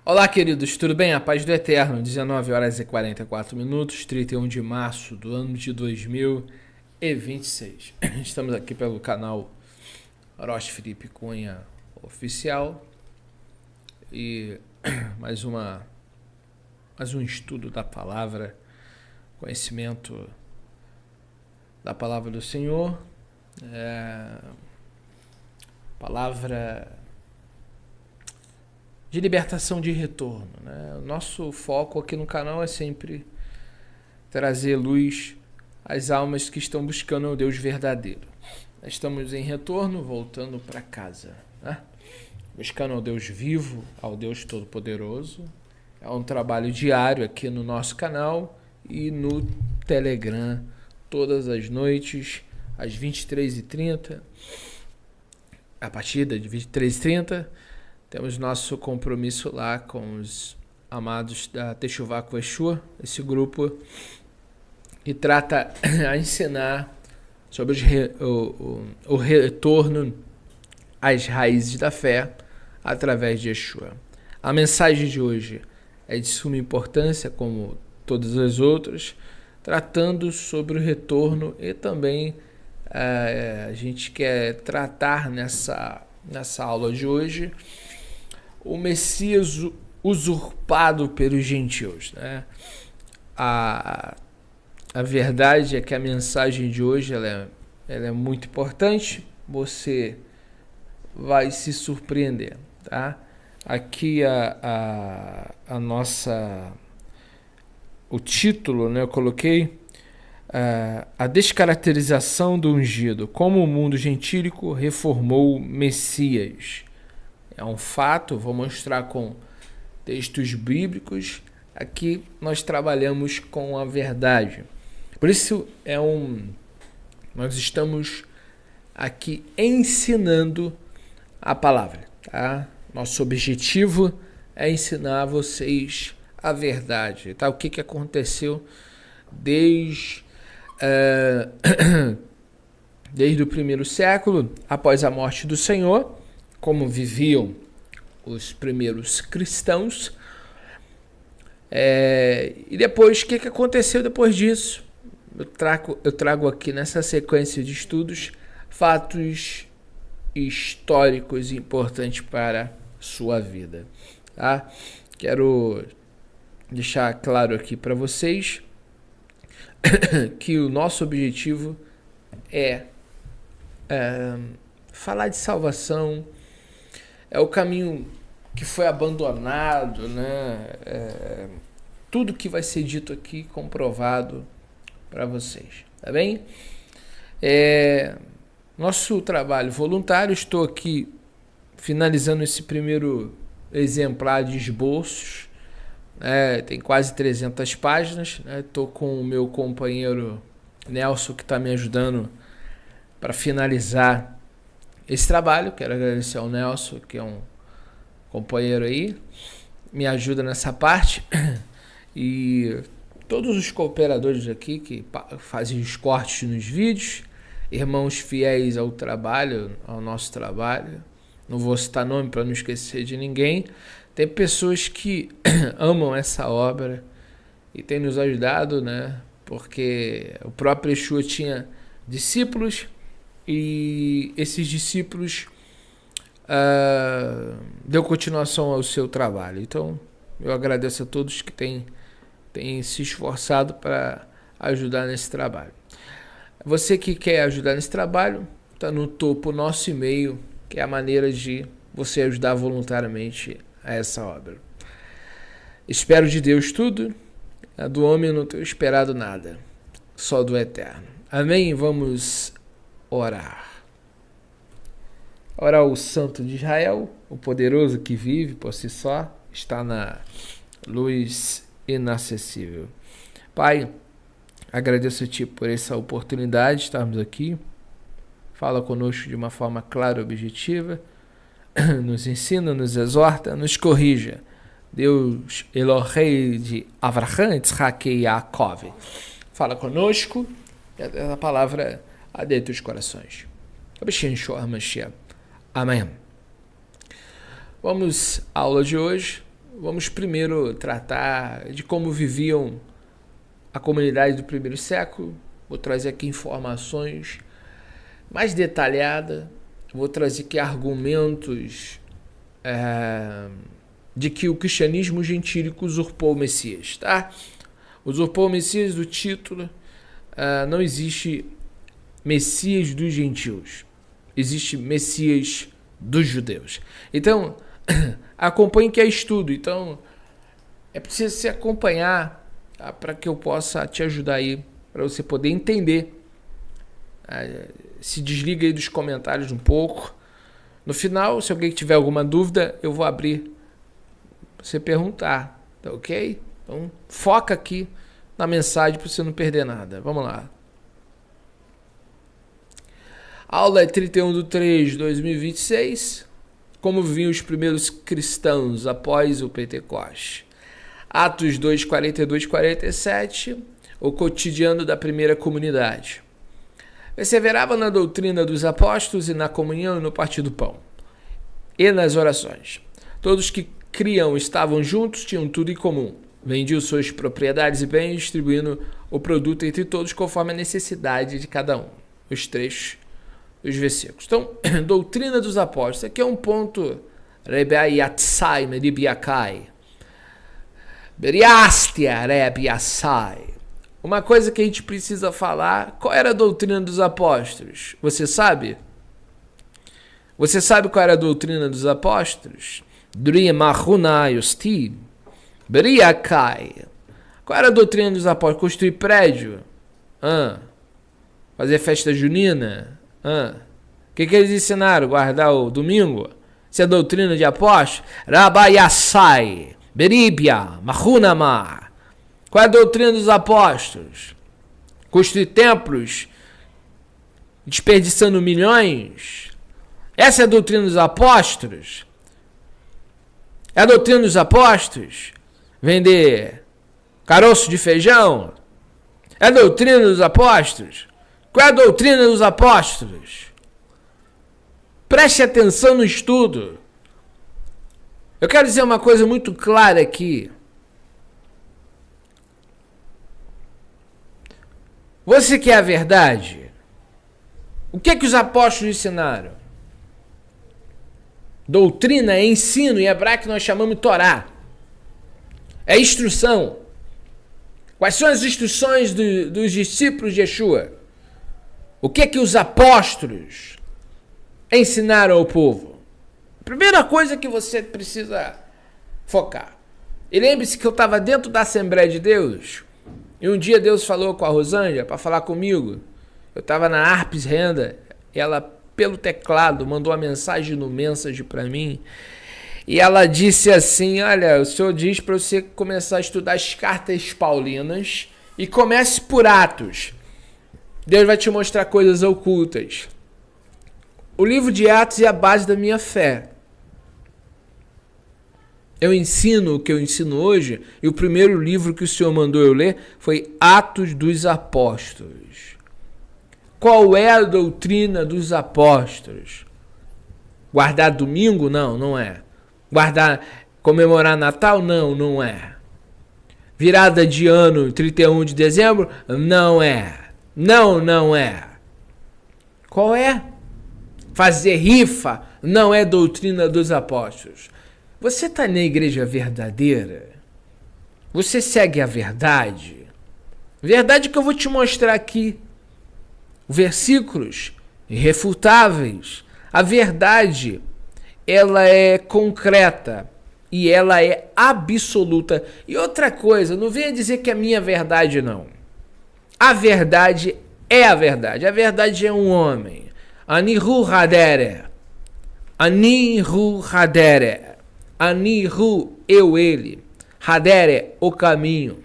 Olá, queridos, tudo bem? A paz do Eterno, 19 horas e 44 minutos, 31 de março do ano de 2026. Estamos aqui pelo canal Orochi Felipe Cunha Oficial e mais, mais um estudo da palavra, conhecimento da palavra do Senhor, palavra de libertação de retorno, né? O nosso foco aqui no canal é sempre trazer luz às almas que estão buscando o Deus verdadeiro. Nós estamos em retorno, voltando para casa, né? Buscando ao Deus vivo, ao Deus Todo-Poderoso. É um trabalho diário aqui no nosso canal e no Telegram, todas as noites, às 23h30, a partir de 23h30, temos nosso compromisso lá com os amados da Teshuvah com Yeshua, esse grupo que trata a ensinar sobre o retorno às raízes da fé através de Yeshua. A mensagem de hoje é de suma importância, como todas as outras, tratando sobre o retorno e também a gente quer tratar nessa aula de hoje o Messias usurpado pelos gentios, né? A verdade é que a mensagem de hoje ela é muito importante, você vai se surpreender, tá? Aqui o título, né, eu coloquei a descaracterização do ungido, como o mundo gentílico reformou Messias. É um fato, vou mostrar com textos bíblicos. Aqui nós trabalhamos com a verdade. Por isso nós estamos aqui ensinando a palavra, tá? Nosso objetivo é ensinar a vocês a verdade, tá? O que aconteceu desde o primeiro século, após a morte do Senhor, como viviam os primeiros cristãos, e depois, o que aconteceu depois disso? Eu trago aqui nessa sequência de estudos fatos históricos importantes para a sua vida, tá? Quero deixar claro aqui para vocês que o nosso objetivo é falar de salvação. É o caminho que foi abandonado, né? Tudo que vai ser dito aqui comprovado para vocês, tá bem? Nosso trabalho voluntário, estou aqui finalizando esse primeiro exemplar de esboços, tem quase 300 páginas, estou com o meu companheiro Nelson, que está me ajudando para finalizar esse trabalho. Quero agradecer ao Nelson, que é um companheiro aí, me ajuda nessa parte, e todos os cooperadores aqui que fazem os cortes nos vídeos, irmãos fiéis ao trabalho, ao nosso trabalho. Não vou citar nome para não esquecer de ninguém. Tem pessoas que amam essa obra e têm nos ajudado, né? Porque o próprio Yeshua tinha discípulos, e esses discípulos deu continuação ao seu trabalho. Então eu agradeço a todos que têm se esforçado para ajudar nesse trabalho. Você que quer ajudar nesse trabalho, está no topo o nosso e-mail, que é a maneira de você ajudar voluntariamente a essa obra. Espero de Deus tudo, do homem eu não tenho esperado nada, só do Eterno. Amém? Vamos orar. Orar ao Santo de Israel, o poderoso que vive por si só, está na luz inacessível. Pai, agradeço-te por essa oportunidade de estarmos aqui. Fala conosco de uma forma clara e objetiva. Nos ensina, nos exorta, nos corrija. Deus Elohei de Avraham, Yitzhak e Yaakov. Fala conosco, e a palavra adentra os corações. Amém. Vamos à aula de hoje. vamos primeiro tratar de como viviam a comunidade do primeiro século. Vou trazer aqui informações mais detalhadas. Vou trazer aqui argumentos de que o cristianismo gentílico usurpou o Messias, tá? Usurpou o Messias do título. Não existe Messias dos gentios. Existe Messias dos judeus. Então, acompanhe que é estudo. Então, é preciso se acompanhar, tá? Para que eu possa te ajudar aí, para você poder entender. Se desliga aí dos comentários um pouco. No final, se alguém tiver alguma dúvida, eu vou abrir para você perguntar, tá ok? Então, foca aqui na mensagem para você não perder nada. Vamos lá. Aula 31/3/2026. Como viviam os primeiros cristãos após o Pentecoste. Atos 2, 42, 47. O cotidiano da primeira comunidade. Perseverava na doutrina dos apóstolos e na comunhão e no partir do pão. E nas orações. Todos que criam estavam juntos, tinham tudo em comum. Vendiam suas propriedades e bens, distribuindo o produto entre todos conforme a necessidade de cada um. Os trechos dos versículos. Então, doutrina dos apóstolos. Aqui é um ponto. Rebeayatsai, Meribiakai. Beriastia, Rebiasai. Uma coisa que a gente precisa falar, qual era a doutrina dos apóstolos? Você sabe? Você sabe qual era a doutrina dos apóstolos? Drimahunayusti, Beriakai. Qual era a doutrina dos apóstolos? Construir prédio? Fazer festa junina? O que eles ensinaram? Guardar o domingo? Isso é a doutrina de apóstolos? Rabayasai, Beribia, Mahunamar. Qual é a doutrina dos apóstolos? Construir templos, desperdiçando milhões? Essa é a doutrina dos apóstolos? É a doutrina dos apóstolos? Vender caroço de feijão? É a doutrina dos apóstolos? Qual é a doutrina dos apóstolos? Preste atenção no estudo. Eu quero dizer uma coisa muito clara aqui. Você quer a verdade? O que é que os apóstolos ensinaram? Doutrina é ensino, em hebraico nós chamamos de Torá. É instrução. Quais são as instruções dos discípulos de Yeshua? O que é que os apóstolos ensinaram ao povo? A primeira coisa que você precisa focar. E lembre-se que eu estava dentro da Assembleia de Deus. E um dia Deus falou com a Rosângela para falar comigo. Eu estava na Arpes Renda. E ela, pelo teclado, mandou uma mensagem no Message para mim. E ela disse assim, olha, o Senhor diz para você começar a estudar as cartas paulinas. E comece por Atos. Deus vai te mostrar coisas ocultas. O livro de Atos é a base da minha fé. Eu ensino o que eu ensino hoje, e o primeiro livro que o Senhor mandou eu ler foi Atos dos Apóstolos. Qual é a doutrina dos apóstolos? Guardar domingo? Não, não é. Comemorar Natal? Não, não é. Virada de ano, 31 de dezembro? Não é. Não, não é. Qual é? Fazer rifa não é doutrina dos apóstolos. Você está na igreja verdadeira? Você segue a verdade? Verdade que eu vou te mostrar aqui. Versículos irrefutáveis. A verdade, ela é concreta e ela é absoluta. E outra coisa, não venha dizer que é minha verdade, não. A verdade é a verdade. A verdade é um homem. Anihu Hadere. Anihu Hadere. Anihu, eu, ele. Hadere, o caminho.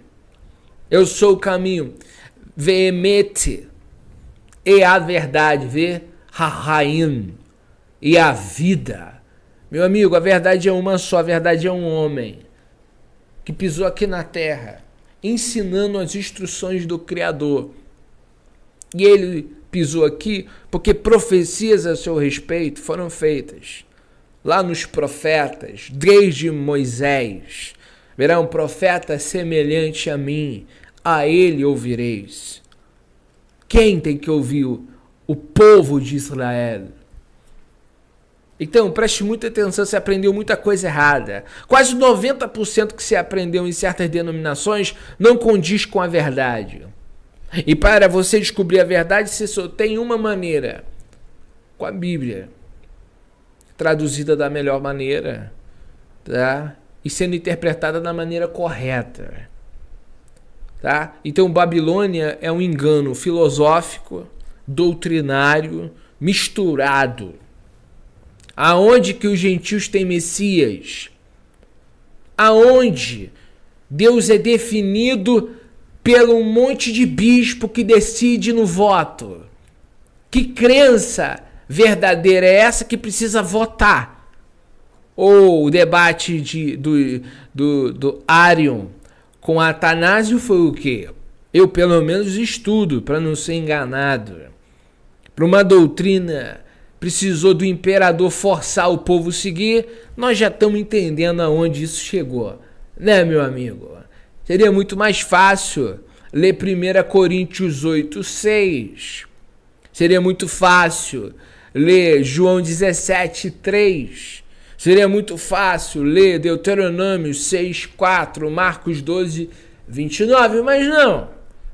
Eu sou o caminho. Veemete. E a verdade. Ve Hahaim. E a vida. Meu amigo, a verdade é uma só. A verdade é um homem que pisou aqui na terra, ensinando as instruções do Criador. E ele pisou aqui porque profecias a seu respeito foram feitas lá nos profetas, desde Moisés. Verá um profeta semelhante a mim, a ele ouvireis. Quem tem que ouvir? O povo de Israel. Então, preste muita atenção, você aprendeu muita coisa errada. Quase 90% que você aprendeu em certas denominações não condiz com a verdade. E para você descobrir a verdade, você só tem uma maneira, com a Bíblia, traduzida da melhor maneira, tá? E sendo interpretada da maneira correta. Tá? Então, Babilônia é um engano filosófico, doutrinário, misturado. Aonde que os gentios têm Messias? Aonde Deus é definido pelo um monte de bispo que decide no voto? Que crença verdadeira é essa que precisa votar? Ou o debate do Arion com Atanásio foi o quê? Eu pelo menos estudo para não ser enganado. Para uma doutrina precisou do imperador forçar o povo a seguir, nós já estamos entendendo aonde isso chegou. Né, meu amigo? Seria muito mais fácil ler 1 Coríntios 8:6. Seria muito fácil ler João 17:3. Seria muito fácil ler Deuteronômio 6:4, Marcos 12:29, mas não.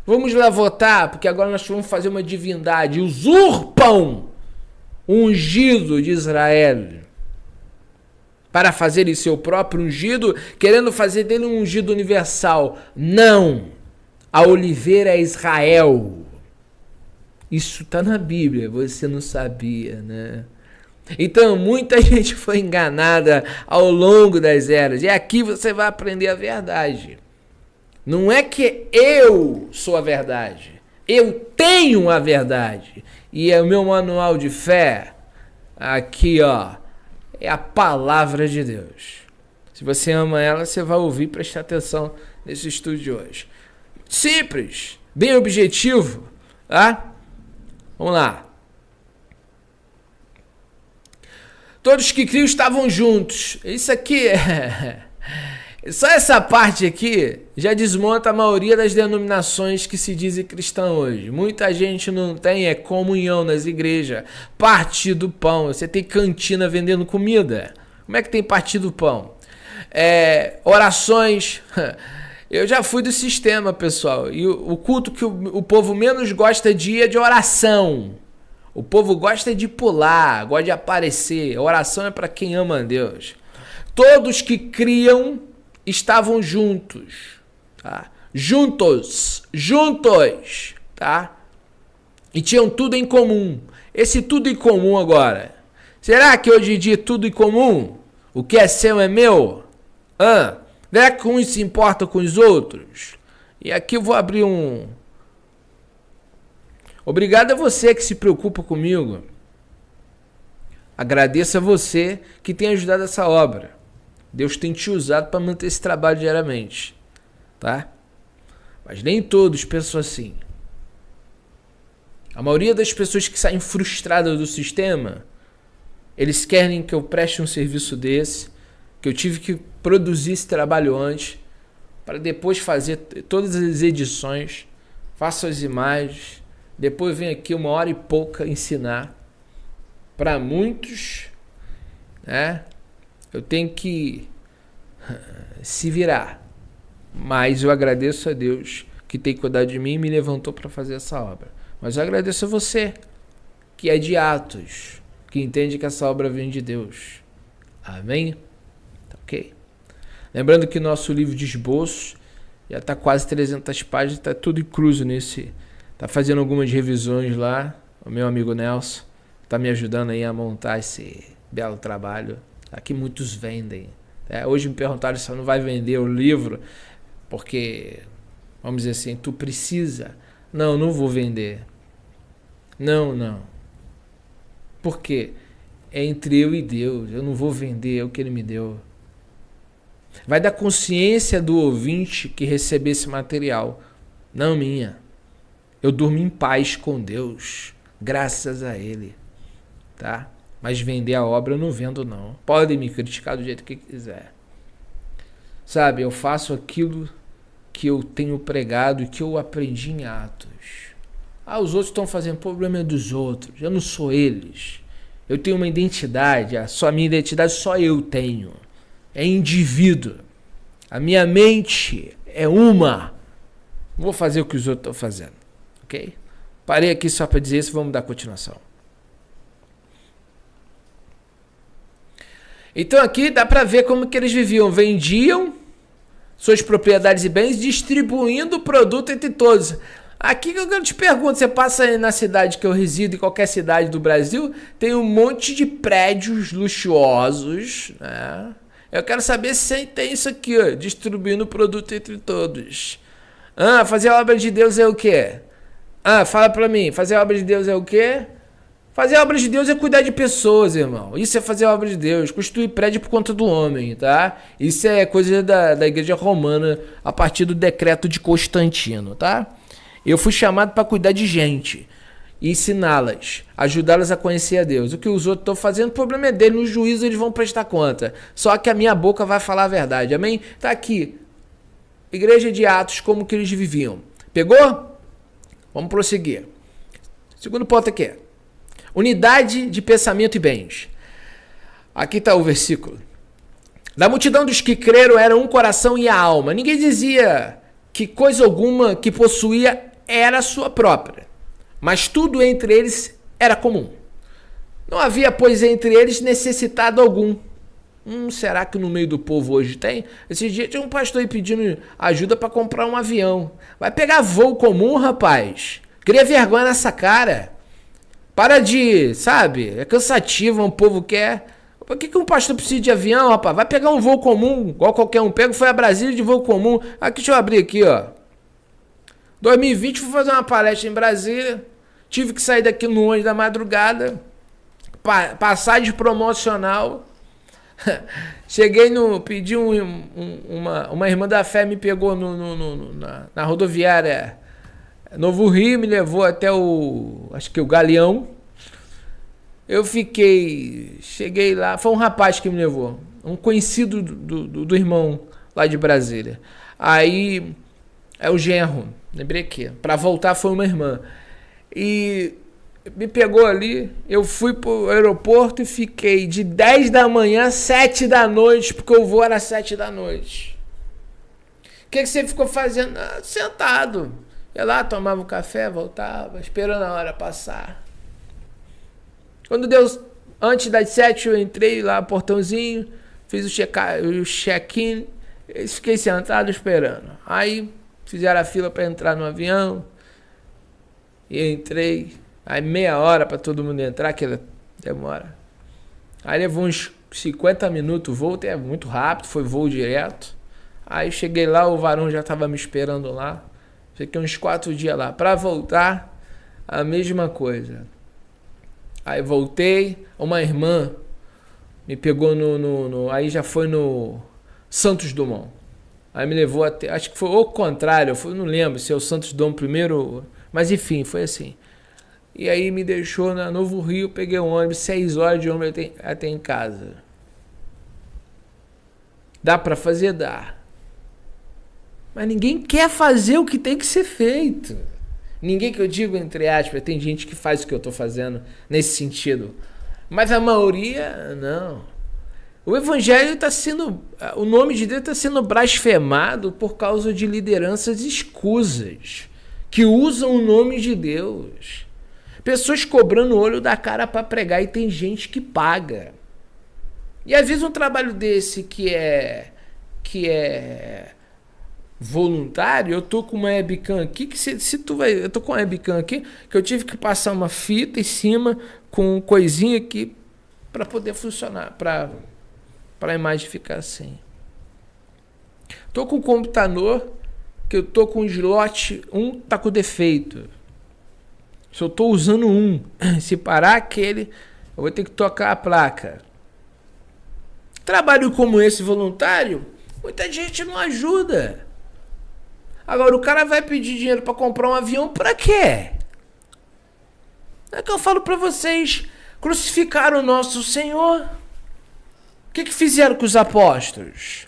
Vamos lá votar, porque agora nós vamos fazer uma divindade. Usurpam o ungido de Israel para fazerem seu próprio ungido, querendo fazer dele um ungido universal. Não! A oliveira é Israel. Isso está na Bíblia, você não sabia, né? Então, muita gente foi enganada ao longo das eras. E aqui você vai aprender a verdade. Não é que eu sou a verdade. Eu tenho a verdade. E é o meu manual de fé. Aqui, ó. É a palavra de Deus. Se você ama ela, você vai ouvir e prestar atenção nesse estudo de hoje. Simples. Bem objetivo. Tá? Vamos lá. Todos que criam estavam juntos. Isso aqui é... Só essa parte aqui já desmonta a maioria das denominações que se dizem cristã hoje. Muita gente não tem comunhão nas igrejas. Partir do pão. Você tem cantina vendendo comida. Como é que tem partir do pão? Orações. Eu já fui do sistema, pessoal. E o culto que o povo menos gosta de ir é de oração. O povo gosta de pular, gosta de aparecer. A oração é para quem ama a Deus. Todos que criam estavam juntos, tá? Juntos, tá? E tinham tudo em comum. Esse tudo em comum agora. Será que hoje em dia tudo em comum? O que é seu é meu? Não é que uns se importam com os outros? E aqui eu vou abrir um... Obrigado a você que se preocupa comigo. Agradeço a você que tem ajudado essa obra. Deus tem te usado para manter esse trabalho diariamente. Tá? Mas nem todos pensam assim. A maioria das pessoas que saem frustradas do sistema, eles querem que eu preste um serviço desse, que eu tive que produzir esse trabalho antes, para depois fazer todas as edições, faço as imagens, depois venho aqui 1 hora e pouca ensinar. Para muitos, né, eu tenho que se virar. Mas eu agradeço a Deus que tem cuidado de mim e me levantou para fazer essa obra. Mas eu agradeço a você, que é de Atos, que entende que essa obra vem de Deus. Amém? Tá ok? Lembrando que nosso livro de esboço já está quase 300 páginas, está tudo incluso nesse... Está fazendo algumas revisões lá, o meu amigo Nelson está me ajudando aí a montar esse belo trabalho. Aqui muitos vendem. Hoje me perguntaram se eu não vai vender o livro, porque, vamos dizer assim, tu precisa. Não, não vou vender. Não. Por quê? É entre eu e Deus. Eu não vou vender, é o que Ele me deu. Vai dar consciência do ouvinte que receber esse material, não minha. Eu durmo em paz com Deus, graças a Ele. Tá? Mas vender a obra eu não vendo, não. Podem me criticar do jeito que quiser. Sabe, eu faço aquilo que eu tenho pregado e que eu aprendi em Atos. Os outros estão fazendo, problema é dos outros. Eu não sou eles. Eu tenho uma identidade. A minha identidade só eu tenho. É indivíduo. A minha mente é uma. Não vou fazer o que os outros estão fazendo. Ok? Parei aqui só para dizer isso. Vamos dar continuação. Então aqui dá para ver como que eles viviam. Vendiam suas propriedades e bens, distribuindo o produto entre todos. Aqui que eu te pergunto, você passa aí na cidade que eu resido, em qualquer cidade do Brasil, tem um monte de prédios luxuosos, né? Eu quero saber se tem isso aqui, ó, distribuindo o produto entre todos. Fazer a obra de Deus é o quê? Fala pra mim, fazer a obra de Deus é o quê? Fazer a obra de Deus é cuidar de pessoas, irmão. Isso é fazer a obra de Deus. Construir prédio por conta do homem, tá? Isso é coisa da igreja romana a partir do decreto de Constantino, tá? Eu fui chamado para cuidar de gente e ensiná-las, ajudá-las a conhecer a Deus. O que os outros estão fazendo, o problema é deles. No juízo eles vão prestar conta. Só que a minha boca vai falar a verdade. Amém? Tá aqui. Igreja de Atos, como que eles viviam. Pegou? Vamos prosseguir. Segundo ponto aqui. Unidade de pensamento e bens. Aqui está o versículo. Da multidão dos que creram era um coração e a alma. Ninguém dizia que coisa alguma que possuía era sua própria, mas tudo entre eles era comum. Não havia, pois, entre eles necessitado algum. Será que no meio do povo hoje tem? Esse dia tinha um pastor aí pedindo ajuda para comprar um avião. Vai pegar voo comum, rapaz? Cria vergonha nessa cara. Para de, sabe? É cansativo, um povo quer. Por que um pastor precisa de avião, rapaz? Vai pegar um voo comum, igual qualquer um pega. Foi a Brasília de voo comum. Aqui, deixa eu abrir aqui, ó. 2020 fui fazer uma palestra em Brasília. Tive que sair daqui no ônibus da madrugada. Passagem promocional. Cheguei no... Pedi uma irmã da fé, me pegou na rodoviária Novo Rio, me levou até acho que o Galeão. Eu cheguei lá, foi um rapaz que me levou, um conhecido do irmão lá de Brasília. Aí, é o genro, lembrei aqui, para voltar foi uma irmã. E me pegou ali, eu fui pro aeroporto e fiquei de 10 da manhã a 7 da noite, porque o voo era 7 da noite. O que você ficou fazendo? Sentado. Ia lá, tomava um café, voltava, esperando a hora passar. Quando deu antes das 7, eu entrei lá no portãozinho, fiz o check-in, fiquei sentado esperando. Aí fizeram a fila para entrar no avião, e entrei. Aí meia hora para todo mundo entrar, que demora. Aí levou uns 50 minutos o voo, é muito rápido, foi voo direto. Aí cheguei lá, o varão já estava me esperando lá. Fiquei uns 4 dias lá. Para voltar, a mesma coisa. Aí voltei, uma irmã me pegou aí já foi no Santos Dumont. Aí me levou até, acho que foi o contrário, não lembro se é o Santos Dumont primeiro, mas enfim, foi assim. E aí me deixou na Novo Rio, peguei um ônibus, 6 horas de ônibus até em casa. Dá para fazer? Dá. Mas ninguém quer fazer o que tem que ser feito. Ninguém, que eu digo entre aspas, tem gente que faz o que eu estou fazendo nesse sentido. Mas a maioria, não. O evangelho está sendo, o nome de Deus está sendo blasfemado por causa de lideranças escusas, que usam o nome de Deus. Pessoas cobrando o olho da cara para pregar e tem gente que paga. E às vezes um trabalho desse que é voluntário, eu tô com uma webcam aqui, que se tu vai, eu tô com uma webcam aqui, que eu tive que passar uma fita em cima com coisinha aqui para poder funcionar, para a imagem ficar assim. Tô com um computador que eu tô com um slot, um tá com defeito. Se eu tô usando um, se parar aquele, eu vou ter que tocar a placa. Trabalho como esse voluntário, muita gente não ajuda. Agora, o cara vai pedir dinheiro para comprar um avião para quê? É que eu falo para vocês, Crucificaram o nosso Senhor. O que fizeram com os apóstolos?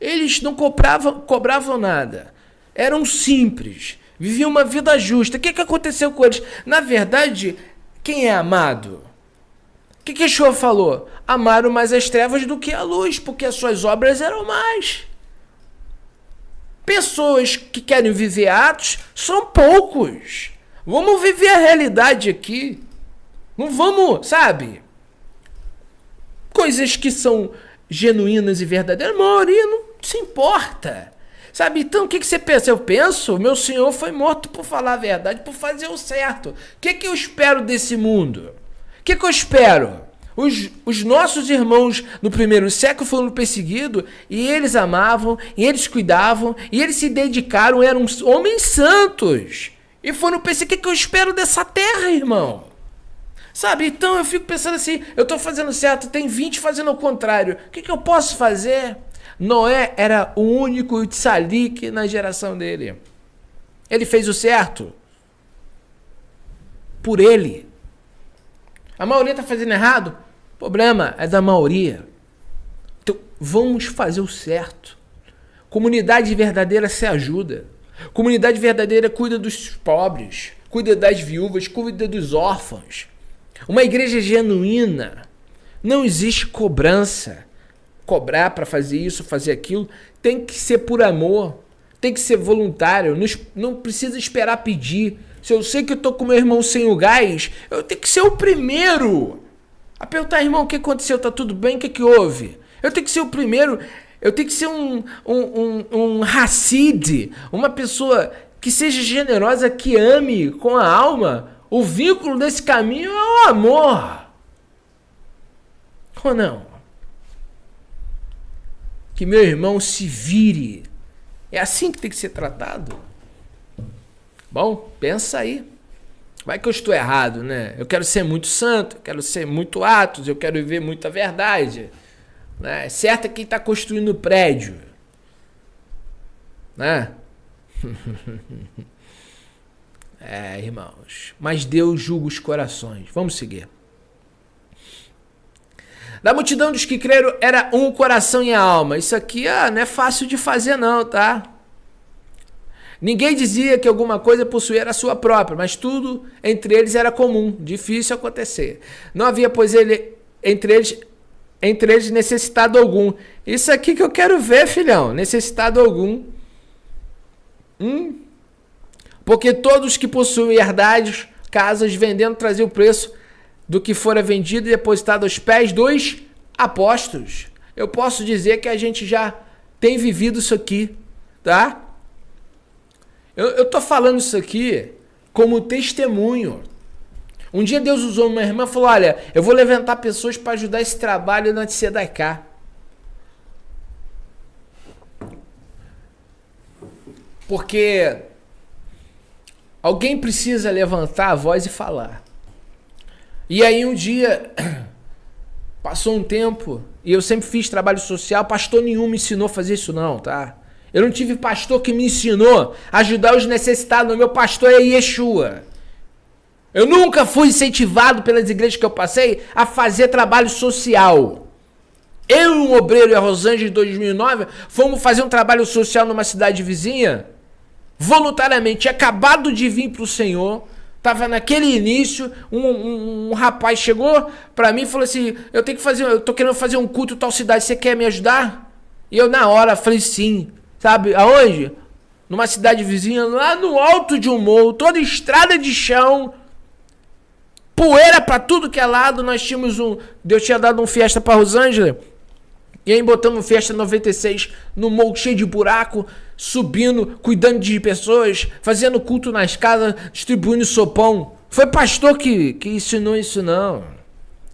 Eles não cobravam nada. Eram simples. Viviam uma vida justa. O que aconteceu com eles? Na verdade, quem é amado? O que Yeshua falou? Amaram mais as trevas do que a luz, porque as suas obras eram mais. Pessoas que querem viver atos são poucos. Vamos viver a realidade aqui. Não vamos, sabe? Coisas que são genuínas e verdadeiras, a maioria não se importa. Sabe? Então, o que você pensa? Eu penso, meu Senhor foi morto por falar a verdade, por fazer o certo. O que eu espero desse mundo? O que eu espero? Os nossos irmãos no primeiro século foram perseguidos e eles amavam, e eles cuidavam, e eles se dedicaram, eram homens santos. E foram perseguidos. O que eu espero dessa terra, irmão? Sabe? Então eu fico pensando assim, eu estou fazendo certo, tem 20 fazendo o contrário. O que eu posso fazer? Noé era o único tzalik na geração dele. Ele fez o certo por ele. A maioria está fazendo errado? O problema é da maioria. Então, vamos fazer o certo. Comunidade verdadeira se ajuda. Comunidade verdadeira cuida dos pobres, cuida das viúvas, cuida dos órfãos. Uma igreja genuína, não existe cobrança. Cobrar para fazer isso, fazer aquilo, tem que ser por amor, tem que ser voluntário, não precisa esperar pedir. Se eu sei que eu tô com meu irmão sem o gás, eu tenho que ser o primeiro a perguntar, irmão, o que aconteceu? Tá tudo bem? O que houve? Eu tenho que ser o primeiro, eu tenho que ser um Hassid, uma pessoa que seja generosa, que ame com a alma. O vínculo desse caminho é o amor. Ou não? Que meu irmão se vire. É assim que tem que ser tratado. Bom, pensa aí. Vai que eu estou errado, né? Eu quero ser muito santo, eu quero ser muito atos, eu quero viver muita verdade. Né? Certo é quem está construindo o prédio. Né? É, irmãos. Mas Deus julga os corações. Vamos seguir. Da multidão dos que creram era um coração e a alma. Isso aqui não é fácil de fazer não, tá? Ninguém dizia que alguma coisa possuía a sua própria, mas tudo entre eles era comum, difícil acontecer. Não havia, pois, entre eles necessitado algum. Isso aqui que eu quero ver, filhão, necessitado algum. Porque todos que possuem herdades, casas, vendendo, traziam o preço do que fora vendido e depositado aos pés dos apóstolos. Eu posso dizer que a gente já tem vivido isso aqui, tá? Eu tô falando isso aqui como testemunho. Um dia Deus usou uma irmã e falou, olha, eu vou levantar pessoas para ajudar esse trabalho na Tzedakah. Porque alguém precisa levantar a voz e falar. E aí um dia, passou um tempo, e eu sempre fiz trabalho social, pastor nenhum me ensinou a fazer isso não, tá? Eu não tive pastor que me ensinou a ajudar os necessitados, o meu pastor é Yeshua. Eu nunca fui incentivado pelas igrejas que eu passei a fazer trabalho social. Eu e um obreiro e a Rosângela em 2009 fomos fazer um trabalho social numa cidade vizinha, voluntariamente, tinha acabado de vir para o Senhor, estava naquele início, um rapaz chegou para mim e falou assim, eu tô querendo fazer um culto em tal cidade, você quer me ajudar? E eu na hora falei sim, sabe aonde? Numa cidade vizinha, lá no alto de um morro, toda estrada de chão, poeira para tudo que é lado, nós tínhamos Deus tinha dado um festa para Rosângela, e aí botamos festa 96 no morro cheio de buraco, subindo, cuidando de pessoas, fazendo culto nas casas, distribuindo sopão. Foi pastor que ensinou isso não.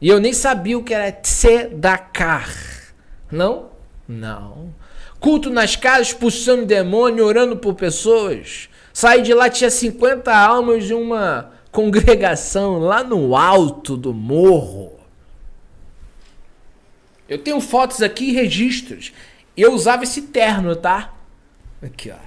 E eu nem sabia o que era tzedakah. Não? Não. Culto nas casas, expulsando demônio, orando por pessoas. Saí de lá, tinha 50 almas de uma congregação lá no alto do morro. Eu tenho fotos aqui e registros. Eu usava esse terno, tá? Aqui, ó.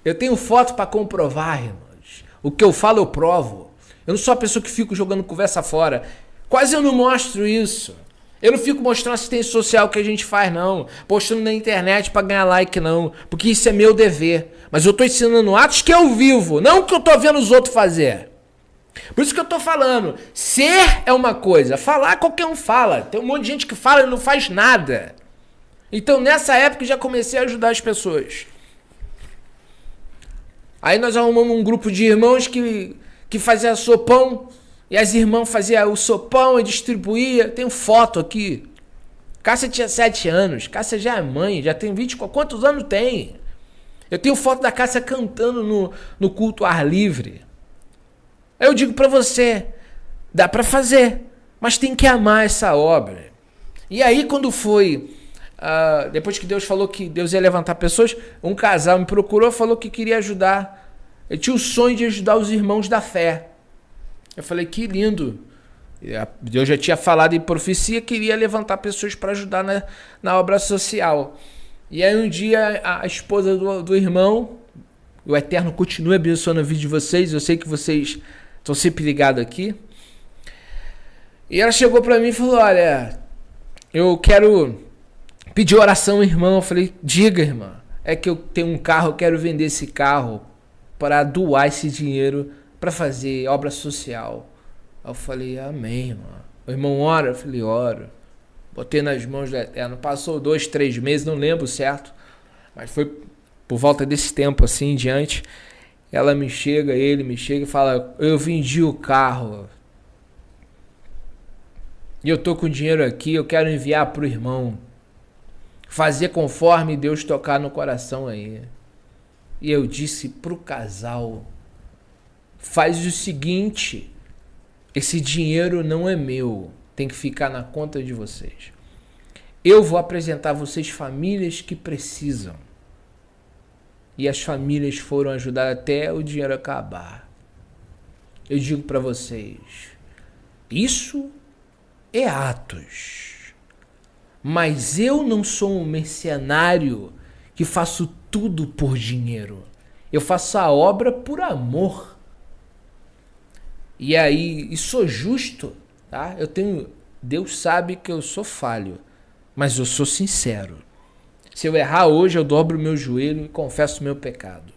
Eu tenho foto para comprovar, irmãos. O que eu falo, eu provo. Eu não sou a pessoa que fico jogando conversa fora. Quase eu não mostro isso. Eu não fico mostrando assistência social que a gente faz, não. Postando na internet para ganhar like, não. Porque isso é meu dever. Mas eu tô ensinando atos que eu vivo, não que eu tô vendo os outros fazer. Por isso que eu tô falando. Ser é uma coisa. Falar, qualquer um fala. Tem um monte de gente que fala e não faz nada. Então, nessa época, eu já comecei a ajudar as pessoas. Aí nós arrumamos um grupo de irmãos que fazia sopão. E as irmãs faziam o sopão e distribuía. Tenho foto aqui. Cássia tinha 7 anos. Cássia já é mãe. Já tem 20. Quantos anos tem? Eu tenho foto da Cássia cantando no culto ao ar livre. Aí eu digo pra você. Dá pra fazer. Mas tem que amar essa obra. E aí quando foi... depois que Deus falou que Deus ia levantar pessoas, um casal me procurou e falou que queria ajudar. Eu tinha o sonho de ajudar os irmãos da fé. Eu falei, que lindo. Deus já tinha falado em profecia, queria levantar pessoas para ajudar na obra social. E aí um dia a esposa do irmão, o Eterno continue abençoando a vida de vocês, eu sei que vocês estão sempre ligados aqui. E ela chegou para mim e falou, olha, eu quero pedir oração, irmão. Eu falei, diga, irmã. É que eu tenho um carro, eu quero vender esse carro para doar esse dinheiro para fazer obra social. Aí eu falei, amém, irmão. O irmão ora? Eu falei, oro. Botei nas mãos do Eterno. Passou 2, 3 meses, não lembro certo. Mas foi por volta desse tempo assim em diante. Ele me chega e fala, eu vendi o carro. E eu tô com dinheiro aqui, eu quero enviar pro irmão. Fazer conforme Deus tocar no coração aí. E eu disse pro casal, faz o seguinte, esse dinheiro não é meu, tem que ficar na conta de vocês. Eu vou apresentar a vocês famílias que precisam. E as famílias foram ajudar até o dinheiro acabar. Eu digo para vocês, isso é Atos. Mas eu não sou um mercenário que faço tudo por dinheiro. Eu faço a obra por amor. E sou justo, tá? Deus sabe que eu sou falho, mas eu sou sincero. Se eu errar hoje, eu dobro o meu joelho e confesso o meu pecado.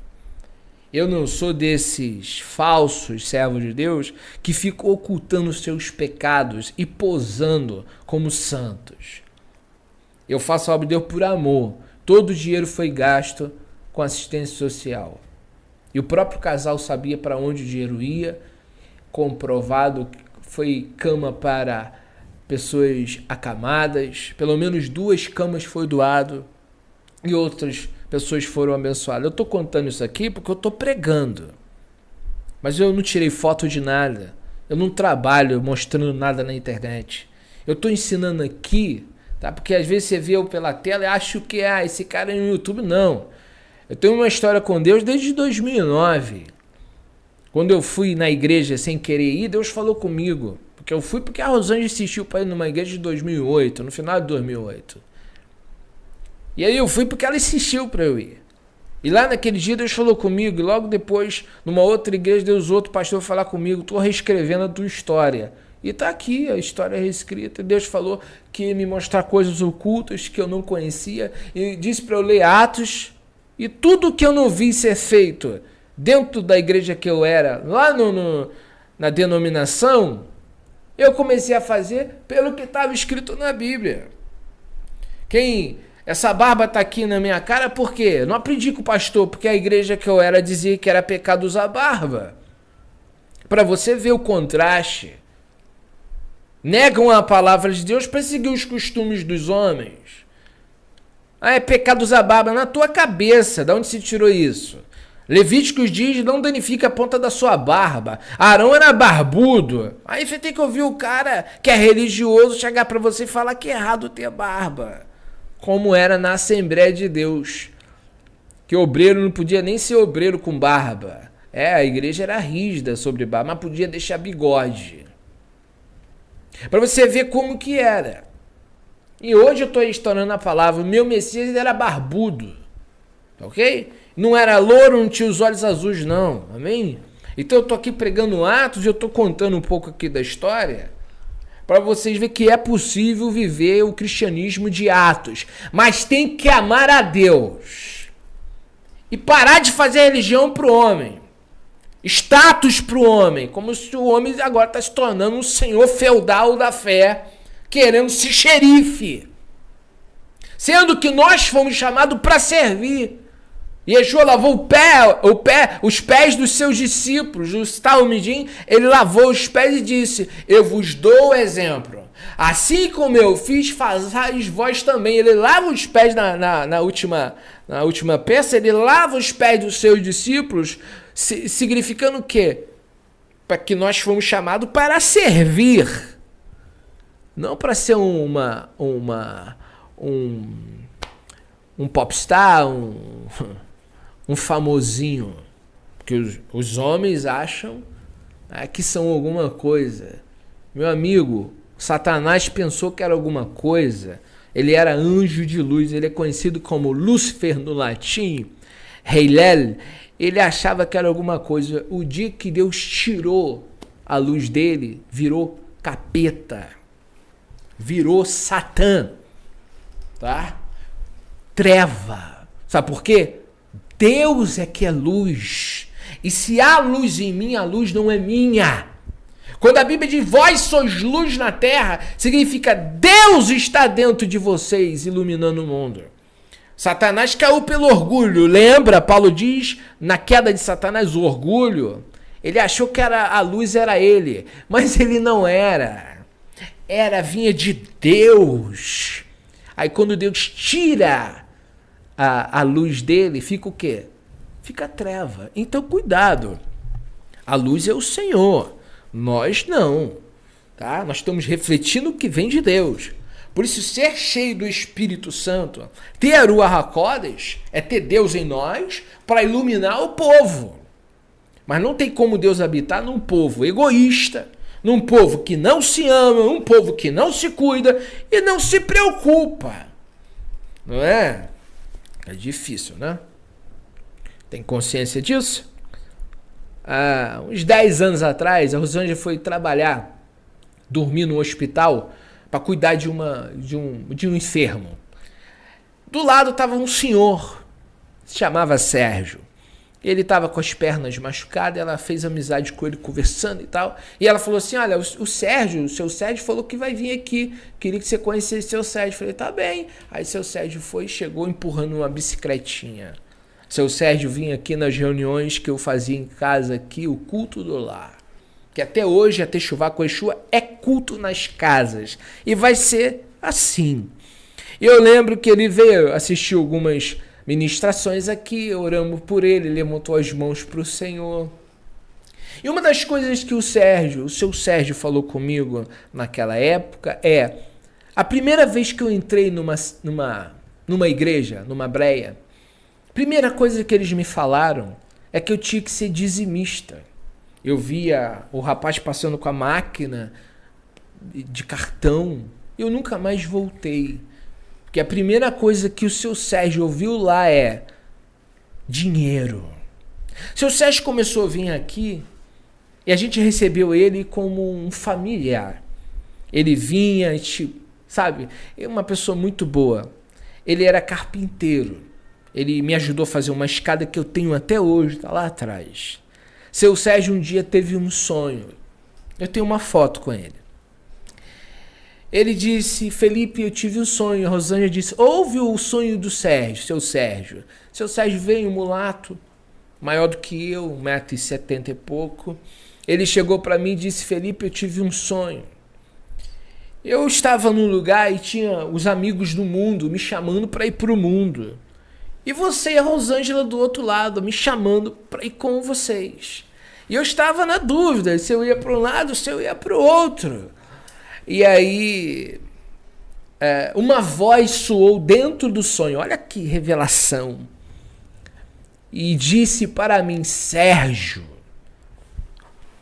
Eu não sou desses falsos servos de Deus que ficam ocultando os seus pecados e posando como santos. Eu faço a obra de Deus por amor. Todo o dinheiro foi gasto com assistência social. E o próprio casal sabia para onde o dinheiro ia. Comprovado que foi cama para pessoas acamadas. Pelo menos 2 camas foi doado. E outras pessoas foram abençoadas. Eu estou contando isso aqui porque eu estou pregando. Mas eu não tirei foto de nada. Eu não trabalho mostrando nada na internet. Eu estou ensinando aqui, tá? Porque às vezes você vê eu pela tela e acha que esse cara é no YouTube. Não. Eu tenho uma história com Deus desde 2009. Quando eu fui na igreja sem querer ir, Deus falou comigo. Porque eu fui porque a Rosângela insistiu para ir numa igreja de 2008, no final de 2008. E aí eu fui porque ela insistiu para eu ir. E lá naquele dia Deus falou comigo. E logo depois, numa outra igreja, Deus outro pastor falar comigo. Estou reescrevendo a tua história. E está aqui a história reescrita. Deus falou que ia me mostrar coisas ocultas que eu não conhecia. E disse para eu ler Atos. E tudo que eu não vi ser feito dentro da igreja que eu era, lá na denominação, eu comecei a fazer pelo que estava escrito na Bíblia. Essa barba está aqui na minha cara por quê? Eu não aprendi com o pastor, porque a igreja que eu era dizia que era pecado usar barba. Para você ver o contraste. Negam a palavra de Deus para seguir os costumes dos homens. É pecado usar barba na tua cabeça. De onde se tirou isso? Levíticos diz, não danifica a ponta da sua barba. Arão era barbudo. Aí você tem que ouvir o cara que é religioso chegar para você e falar que é errado ter barba. Como era na Assembleia de Deus. Que obreiro não podia nem ser obreiro com barba. A igreja era rígida sobre barba, mas podia deixar bigode. Para você ver como que era. E hoje eu estou estourando a palavra. O meu Messias era barbudo. Ok? Não era louro, não tinha os olhos azuis, não. Amém? Então eu tô aqui pregando Atos e eu tô contando um pouco aqui da história para vocês verem que é possível viver o cristianismo de Atos, mas tem que amar a Deus e parar de fazer religião pro homem, status pro homem, como se o homem agora está se tornando um senhor feudal da fé, querendo ser xerife, sendo que nós fomos chamados para servir. Yeshua lavou os pés dos seus discípulos. O Talmidim, ele lavou os pés e disse: eu vos dou o exemplo. Assim como eu fiz, fazais vós também. Ele lava os pés na última peça, ele lava os pés dos seus discípulos, significando o quê? Para que nós fomos chamados para servir. Não para ser um popstar, um famosinho, que os homens acham que são alguma coisa. Meu amigo, Satanás pensou que era alguma coisa. Ele era anjo de luz, ele é conhecido como Lúcifer no latim, Heilel. Ele achava que era alguma coisa. O dia que Deus tirou a luz dele, virou capeta, virou Satã, tá? Treva. Sabe por quê? Deus é que é luz. E se há luz em mim, a luz não é minha. Quando a Bíblia diz vós sois luz na terra, significa Deus está dentro de vocês, iluminando o mundo. Satanás caiu pelo orgulho. Lembra? Paulo diz, na queda de Satanás, o orgulho. Ele achou que a luz era ele, mas ele não era. Vinha de Deus. Aí quando Deus tira a luz dele, fica o quê? Fica a treva. Então cuidado. A luz é o Senhor. Nós não. Tá? Nós estamos refletindo o que vem de Deus. Por isso, ser cheio do Espírito Santo, ter o Arracodes, é ter Deus em nós para iluminar o povo. Mas não tem como Deus habitar num povo egoísta, num povo que não se ama, um povo que não se cuida e não se preocupa. Não é? É difícil, né? Tem consciência disso? Uns 10 anos atrás, a Rosângela foi trabalhar, dormir no hospital para cuidar de um enfermo. Do lado estava um senhor, se chamava Sérgio. Ele estava com as pernas machucadas, ela fez amizade com ele conversando e tal. E ela falou assim, olha, o seu Sérgio falou que vai vir aqui. Queria que você conhecesse seu Sérgio. Eu falei, tá bem. Aí seu Sérgio chegou empurrando uma bicicletinha. Seu Sérgio vinha aqui nas reuniões que eu fazia em casa aqui, o culto do lar. Que até hoje, a Techuvá com Yeshua é culto nas casas. E vai ser assim. Eu lembro que ele veio assistir algumas ministrações aqui, oramos por ele levantou as mãos para o Senhor. E uma das coisas que o seu Sérgio falou comigo naquela época a primeira vez que eu entrei numa igreja, numa breia, a primeira coisa que eles me falaram é que eu tinha que ser dizimista. Eu via o rapaz passando com a máquina de cartão, eu nunca mais voltei. Porque a primeira coisa que o seu Sérgio ouviu lá é dinheiro. Seu Sérgio começou a vir aqui e a gente recebeu ele como um familiar. Ele vinha, sabe, é uma pessoa muito boa. Ele era carpinteiro. Ele me ajudou a fazer uma escada que eu tenho até hoje, tá lá atrás. Seu Sérgio um dia teve um sonho. Eu tenho uma foto com ele. Ele disse, Felipe, eu tive um sonho. A Rosângela disse, ouve o sonho do Sérgio, seu Sérgio. Seu Sérgio veio, um mulato, maior do que eu, 1,70 m e pouco. Ele chegou para mim e disse, Felipe, eu tive um sonho. Eu estava num lugar e tinha os amigos do mundo me chamando para ir para o mundo. E você e a Rosângela do outro lado me chamando para ir com vocês. E eu estava na dúvida se eu ia para um lado, se eu ia para o outro. E aí, uma voz soou dentro do sonho. Olha que revelação. E disse para mim, Sérgio,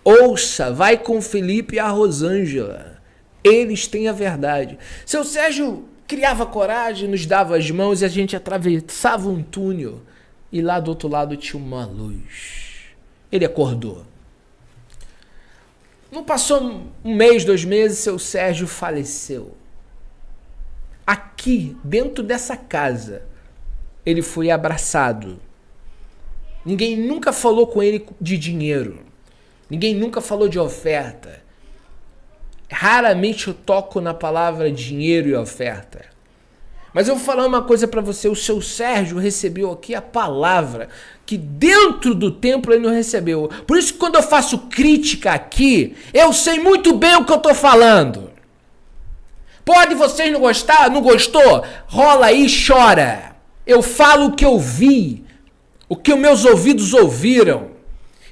ouça, vai com Felipe e a Rosângela. Eles têm a verdade. Seu Sérgio criava coragem, nos dava as mãos e a gente atravessava um túnel. E lá do outro lado tinha uma luz. Ele acordou. Não passou um mês, 2 meses, seu Sérgio faleceu. Aqui, dentro dessa casa, ele foi abraçado. Ninguém nunca falou com ele de dinheiro. Ninguém nunca falou de oferta. Raramente eu toco na palavra dinheiro e oferta. Mas eu vou falar uma coisa para você. O seu Sérgio recebeu aqui a palavra que dentro do templo ele não recebeu. Por isso que quando eu faço crítica aqui, eu sei muito bem o que eu estou falando. Pode vocês não gostar? Não gostou? Rola aí e chora. Eu falo o que eu vi. O que os meus ouvidos ouviram.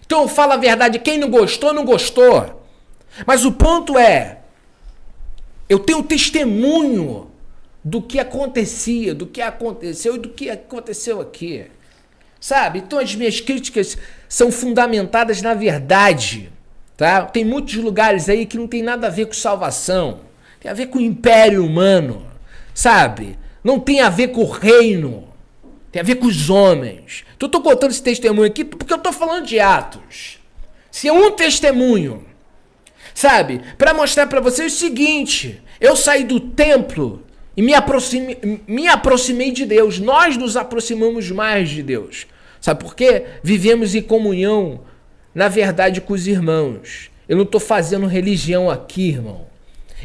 Então eu falo a verdade. Quem não gostou, não gostou. Mas o ponto é, eu tenho testemunho do que acontecia, do que aconteceu e do que aconteceu aqui. Sabe? Então as minhas críticas são fundamentadas na verdade. Tá? Tem muitos lugares aí que não tem nada a ver com salvação. Tem a ver com o império humano. Sabe? Não tem a ver com o reino. Tem a ver com os homens. Então eu estou contando esse testemunho aqui porque eu estou falando de Atos. Se é um testemunho, sabe? Para mostrar para vocês o seguinte. Eu saí do templo e me aproximei de Deus. Nós nos aproximamos mais de Deus. Sabe por quê? Vivemos em comunhão, na verdade, com os irmãos. Eu não estou fazendo religião aqui, irmão.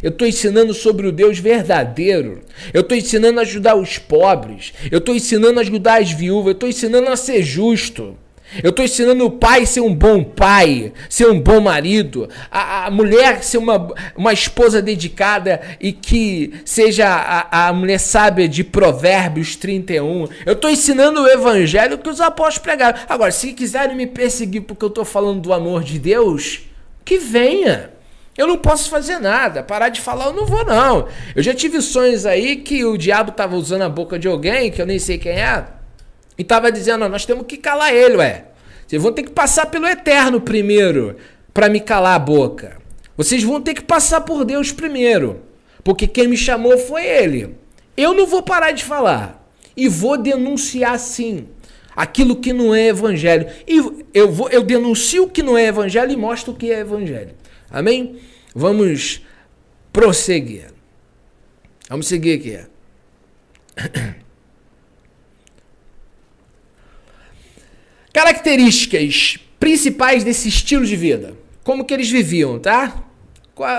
Eu estou ensinando sobre o Deus verdadeiro. Eu estou ensinando a ajudar os pobres. Eu estou ensinando a ajudar as viúvas. Eu estou ensinando a ser justo. Eu estou ensinando o pai a ser um bom pai, ser um bom marido. A mulher ser uma esposa dedicada e que seja a mulher sábia de Provérbios 31. Eu estou ensinando o evangelho que os apóstolos pregaram. Agora, se quiserem me perseguir porque eu estou falando do amor de Deus, que venha. Eu não posso fazer nada. Parar de falar eu não vou, não. Eu já tive sonhos aí que o diabo estava usando a boca de alguém, que eu nem sei quem é, e estava dizendo, nós temos que calar ele, ué. Vocês vão ter que passar pelo eterno primeiro para me calar a boca. Vocês vão ter que passar por Deus primeiro. Porque quem me chamou foi ele. Eu não vou parar de falar. E vou denunciar sim aquilo que não é evangelho. E eu denuncio o que não é evangelho e mostro o que é evangelho. Amém? Vamos prosseguir. Vamos seguir aqui. Características principais desse estilo de vida. Como que eles viviam, tá?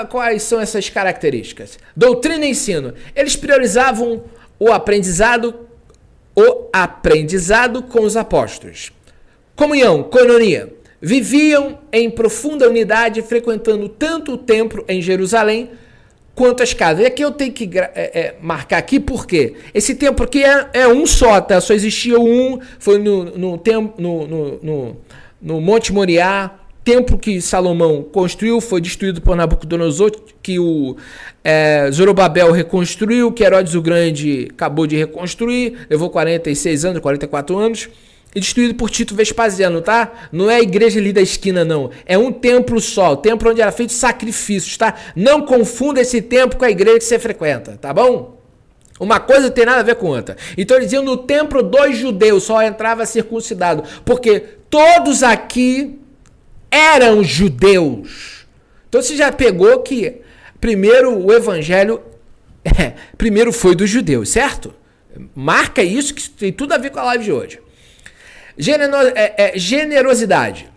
Quais são essas características? Doutrina e ensino. Eles priorizavam o aprendizado com os apóstolos. Comunhão, coinonia. Viviam em profunda unidade, frequentando tanto o templo em Jerusalém quanto as casas. E aqui eu tenho que marcar aqui porque esse templo aqui é um só, tá? Só existia um, foi no Monte Moriá, templo que Salomão construiu, foi destruído por Nabucodonosor, que o Zorobabel reconstruiu, que Herodes o Grande acabou de reconstruir, levou 46 anos, 44 anos. E destruído por Tito Vespasiano, tá? Não é a igreja ali da esquina, não. É um templo só, o templo onde era feito sacrifícios, tá? Não confunda esse templo com a igreja que você frequenta, tá bom? Uma coisa não tem nada a ver com outra. Então eles diziam no templo dos judeus, só entrava circuncidado, porque todos aqui eram judeus. Então você já pegou que primeiro o evangelho primeiro foi dos judeus, certo? Marca isso que tem tudo a ver com a live de hoje. Generosidade.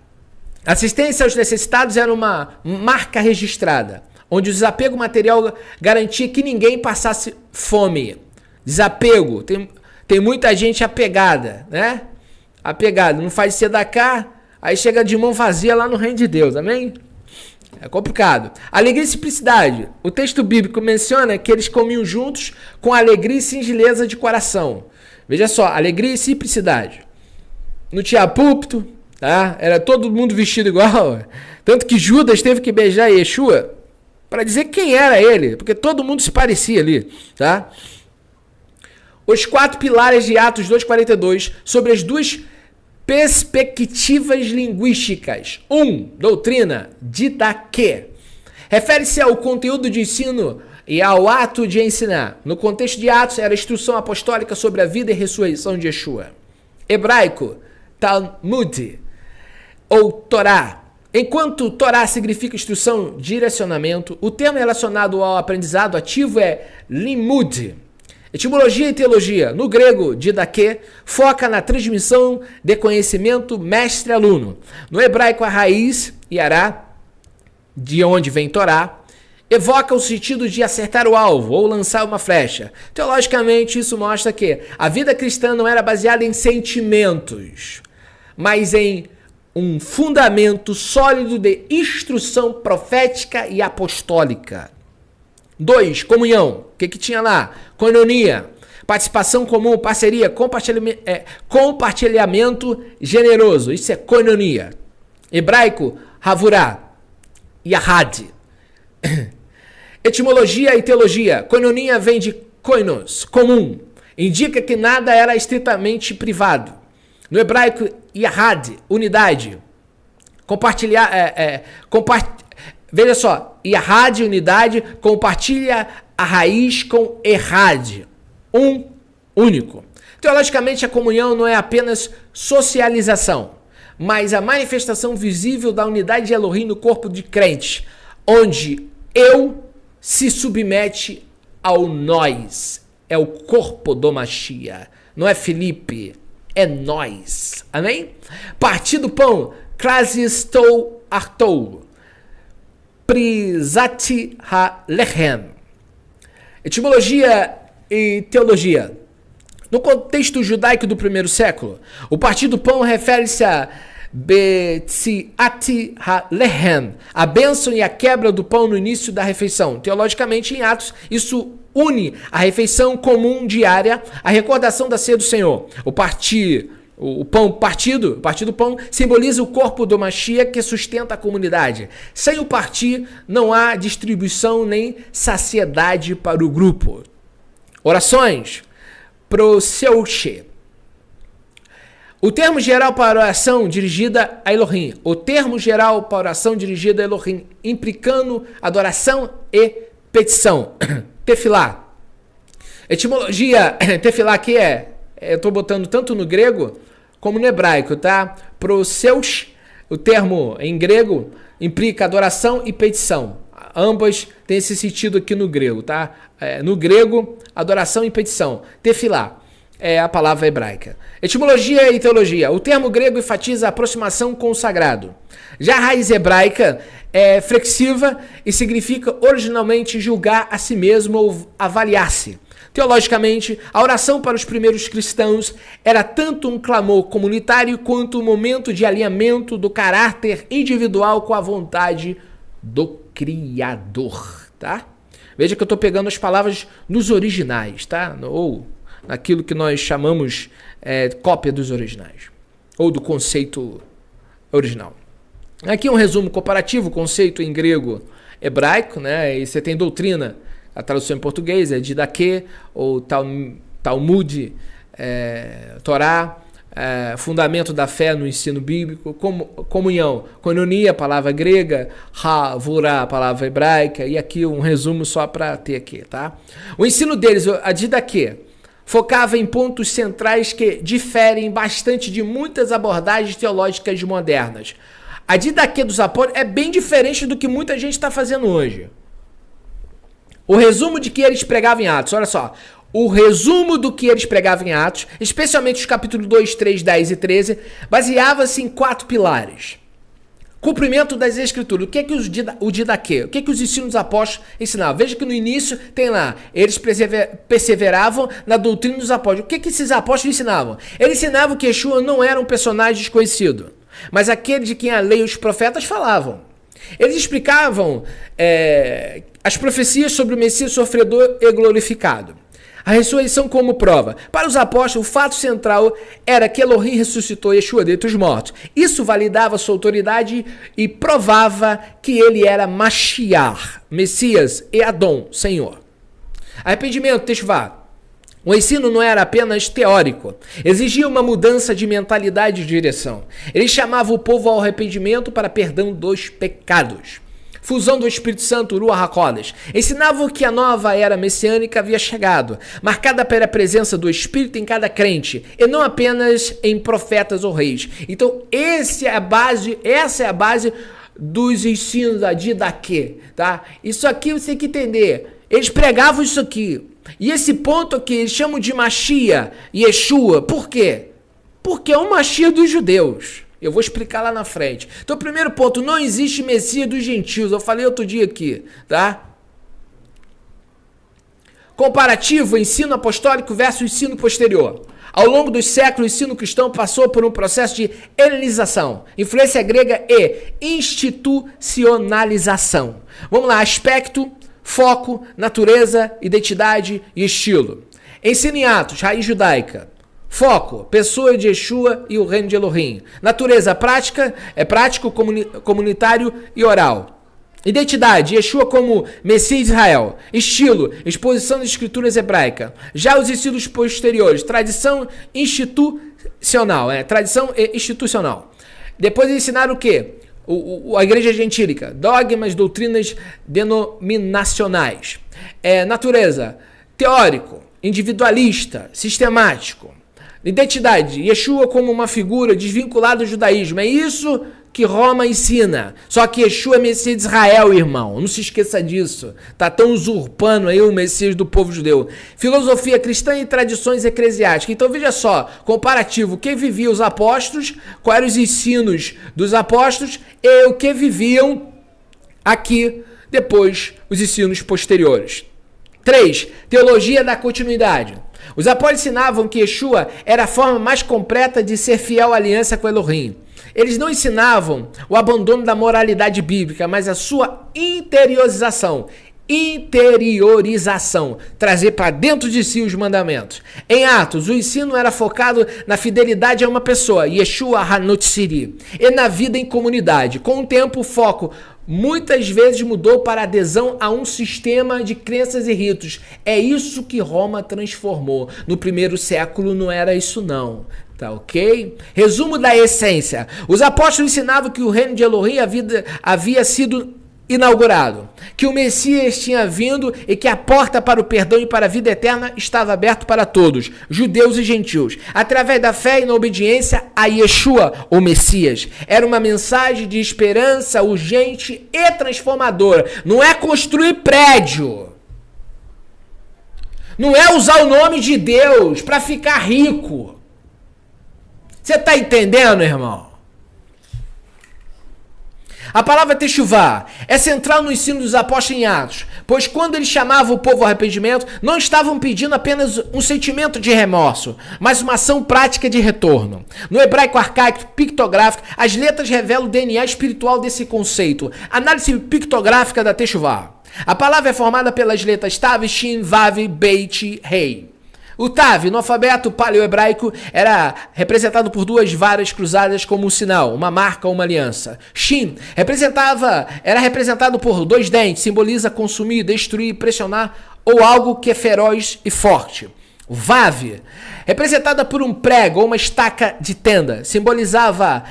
Assistência aos necessitados era uma marca registrada, onde o desapego material garantia que ninguém passasse fome. Desapego. Tem muita gente apegada, né? Apegada. Não faz sedacá, aí chega de mão vazia lá no reino de Deus, amém? É complicado. Alegria e simplicidade. O texto bíblico menciona que eles comiam juntos com alegria e singeleza de coração. Veja só, alegria e simplicidade. Não tinha púlpito, tá? Era todo mundo vestido igual. Tanto que Judas teve que beijar Yeshua para dizer quem era ele, porque todo mundo se parecia ali, tá? Os 4 pilares de Atos 2:42 sobre as duas perspectivas linguísticas. 1. Doutrina, didaquê. Refere-se ao conteúdo de ensino e ao ato de ensinar. No contexto de Atos, era a instrução apostólica sobre a vida e ressurreição de Yeshua. Hebraico, Talmud, ou Torá, Enquanto Torá significa instrução, direcionamento, o termo relacionado ao aprendizado ativo é limud. Etimologia e teologia. No grego, didaquê, foca na transmissão de conhecimento mestre-aluno. No hebraico, a raiz, yará, de onde vem Torá, evoca o sentido de acertar o alvo ou lançar uma flecha. Teologicamente, isso mostra que a vida cristã não era baseada em sentimentos, mas em um fundamento sólido de instrução profética e apostólica. 2. Comunhão. O que tinha lá? Koinonia. Participação comum, parceria, compartilhamento generoso. Isso é koinonia. Hebraico, havurá. Yahad. Etimologia e teologia. Koinonia vem de koinos, comum. Indica que nada era estritamente privado. No hebraico, yahad, unidade. Compartilhar, veja só, yahad, unidade, compartilha a raiz com errad, único. Teologicamente, a comunhão não é apenas socialização, mas a manifestação visível da unidade de Elohim no corpo de crentes, onde eu se submete ao nós. É o corpo do Mashiach. Não é Felipe, é nós. Amém? Partir do pão, krasistou artou, prisati ha-lechem. Etimologia e teologia. No contexto judaico do primeiro século, o partir do pão refere-se a Betziati ha-lechem, a bênção e a quebra do pão no início da refeição. Teologicamente, em Atos, isso une a refeição comum diária, a recordação da ceia do Senhor. O partir do pão simboliza o corpo do Mashiach que sustenta a comunidade. Sem o partir, não há distribuição nem saciedade para o grupo. Orações. Proseuche. O termo geral para oração dirigida a Elohim. O termo geral para oração dirigida a Elohim, implicando adoração e petição. Tefilá. Etimologia, tefilá aqui eu estou botando tanto no grego como no hebraico, tá? Proseuche, o termo em grego, implica adoração e petição. Ambas têm esse sentido aqui no grego, tá? No grego, adoração e petição. Tefilá é a palavra hebraica. Etimologia e teologia. O termo grego enfatiza a aproximação com o sagrado. Já a raiz hebraica é flexiva e significa originalmente julgar a si mesmo ou avaliar-se. Teologicamente, a oração para os primeiros cristãos era tanto um clamor comunitário quanto um momento de alinhamento do caráter individual com a vontade do Criador, tá? Veja que eu estou pegando as palavras nos originais, tá? Ou naquilo que nós chamamos cópia dos originais, ou do conceito original. Aqui um resumo comparativo, conceito em grego hebraico, né? E você tem doutrina, a tradução em português é didaquê, ou Talmud, Torá, fundamento da fé no ensino bíblico, comunhão, koinonia, palavra grega, havurá, palavra hebraica, e aqui um resumo só para ter aqui, tá? O ensino deles, a didaquê, focava em pontos centrais que diferem bastante de muitas abordagens teológicas modernas. A didaquê dos apóstolos é bem diferente do que muita gente está fazendo hoje. O resumo de que eles pregavam em Atos, olha só. O resumo do que eles pregavam em Atos, especialmente os capítulos 2, 3, 10 e 13, baseava-se em 4 pilares. Cumprimento das Escrituras. O que é que o didaquê? O que é que os ensinos dos apóstolos ensinavam? Veja que no início tem lá, eles perseveravam na doutrina dos apóstolos. O que é que esses apóstolos ensinavam? Eles ensinavam que Yeshua não era um personagem desconhecido, mas aquele de quem a lei e os profetas falavam. Eles explicavam as profecias sobre o Messias sofredor e glorificado. A ressurreição como prova. Para os apóstolos, o fato central era que Elohim ressuscitou Yeshua dentre os mortos. Isso validava sua autoridade e provava que ele era Mashiach, Messias e Adon, Senhor. Arrependimento, Teshuvah. O ensino não era apenas teórico, exigia uma mudança de mentalidade e de direção. Ele chamava o povo ao arrependimento para perdão dos pecados. Fusão do Espírito Santo, Ruach HaKodesh. Ensinava que a nova era messiânica havia chegado, marcada pela presença do Espírito em cada crente, e não apenas em profetas ou reis. Então, essa é a base dos ensinos da Didaquê, tá? Isso aqui você tem que entender. Eles pregavam isso aqui. E esse ponto aqui, eles chamam de Machia, Yeshua. Por quê? Porque é o Machia dos judeus. Eu vou explicar lá na frente. Então, primeiro ponto, não existe Messias dos gentios. Eu falei outro dia aqui, tá? Comparativo, ensino apostólico versus ensino posterior. Ao longo dos séculos, o ensino cristão passou por um processo de helenização, influência grega e institucionalização. Vamos lá, aspecto, foco, natureza, identidade e estilo. Ensino em Atos, raiz judaica. Foco, pessoa de Yeshua e o reino de Elohim. Natureza, prática, é prático, comunitário e oral. Identidade, Yeshua como Messias de Israel. Estilo, exposição das escrituras hebraicas. Já os ensinos posteriores, tradição institucional. Tradição institucional. Depois ensinaram o quê? A igreja gentílica. Dogmas, doutrinas denominacionais. Natureza, teórico, individualista, sistemático. Identidade, Yeshua como uma figura desvinculada do judaísmo. É isso que Roma ensina. Só que Yeshua é Messias de Israel, irmão. Não se esqueça disso. Tá tão usurpando aí o Messias do povo judeu. Filosofia cristã e tradições eclesiásticas. Então veja só, comparativo. Quem vivia os apóstolos, quais eram os ensinos dos apóstolos e o que viviam aqui depois os ensinos posteriores. 3. Teologia da continuidade. Os apóstolos ensinavam que Yeshua era a forma mais completa de ser fiel à aliança com Elohim. Eles não ensinavam o abandono da moralidade bíblica, mas a sua interiorização. Trazer para dentro de si os mandamentos. Em Atos, o ensino era focado na fidelidade a uma pessoa, Yeshua HaNotziri, e na vida em comunidade. Com o tempo, o foco muitas vezes mudou para adesão a um sistema de crenças e ritos. É isso que Roma transformou. No primeiro século não era isso não. Tá ok? Resumo da essência. Os apóstolos ensinavam que o reino de Elohim havia sido inaugurado, que o Messias tinha vindo e que a porta para o perdão e para a vida eterna estava aberta para todos, judeus e gentios, através da fé e na obediência a Yeshua, o Messias. Era uma mensagem de esperança urgente e transformadora. Não é construir prédio. Não é usar o nome de Deus para ficar rico. Você está entendendo, irmão? A palavra Teshuvá é central no ensino dos apóstolos em Atos, pois quando eles chamavam o povo ao arrependimento, não estavam pedindo apenas um sentimento de remorso, mas uma ação prática de retorno. No hebraico arcaico pictográfico, as letras revelam o DNA espiritual desse conceito. Análise pictográfica da Teshuvá. A palavra é formada pelas letras Tav, Shin, Vav, Beit, Rei. O Tav, no alfabeto paleo-hebraico, era representado por duas varas cruzadas como um sinal, uma marca ou uma aliança. Shin era representado por dois dentes, simboliza consumir, destruir, pressionar ou algo que é feroz e forte. Vav, representada por um prego ou uma estaca de tenda, simbolizava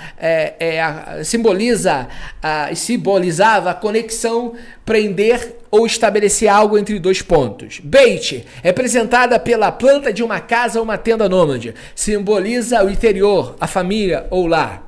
a conexão, prender ou estabelecer algo entre dois pontos. Beit, representada pela planta de uma casa ou uma tenda nômade, simboliza o interior, a família ou lar.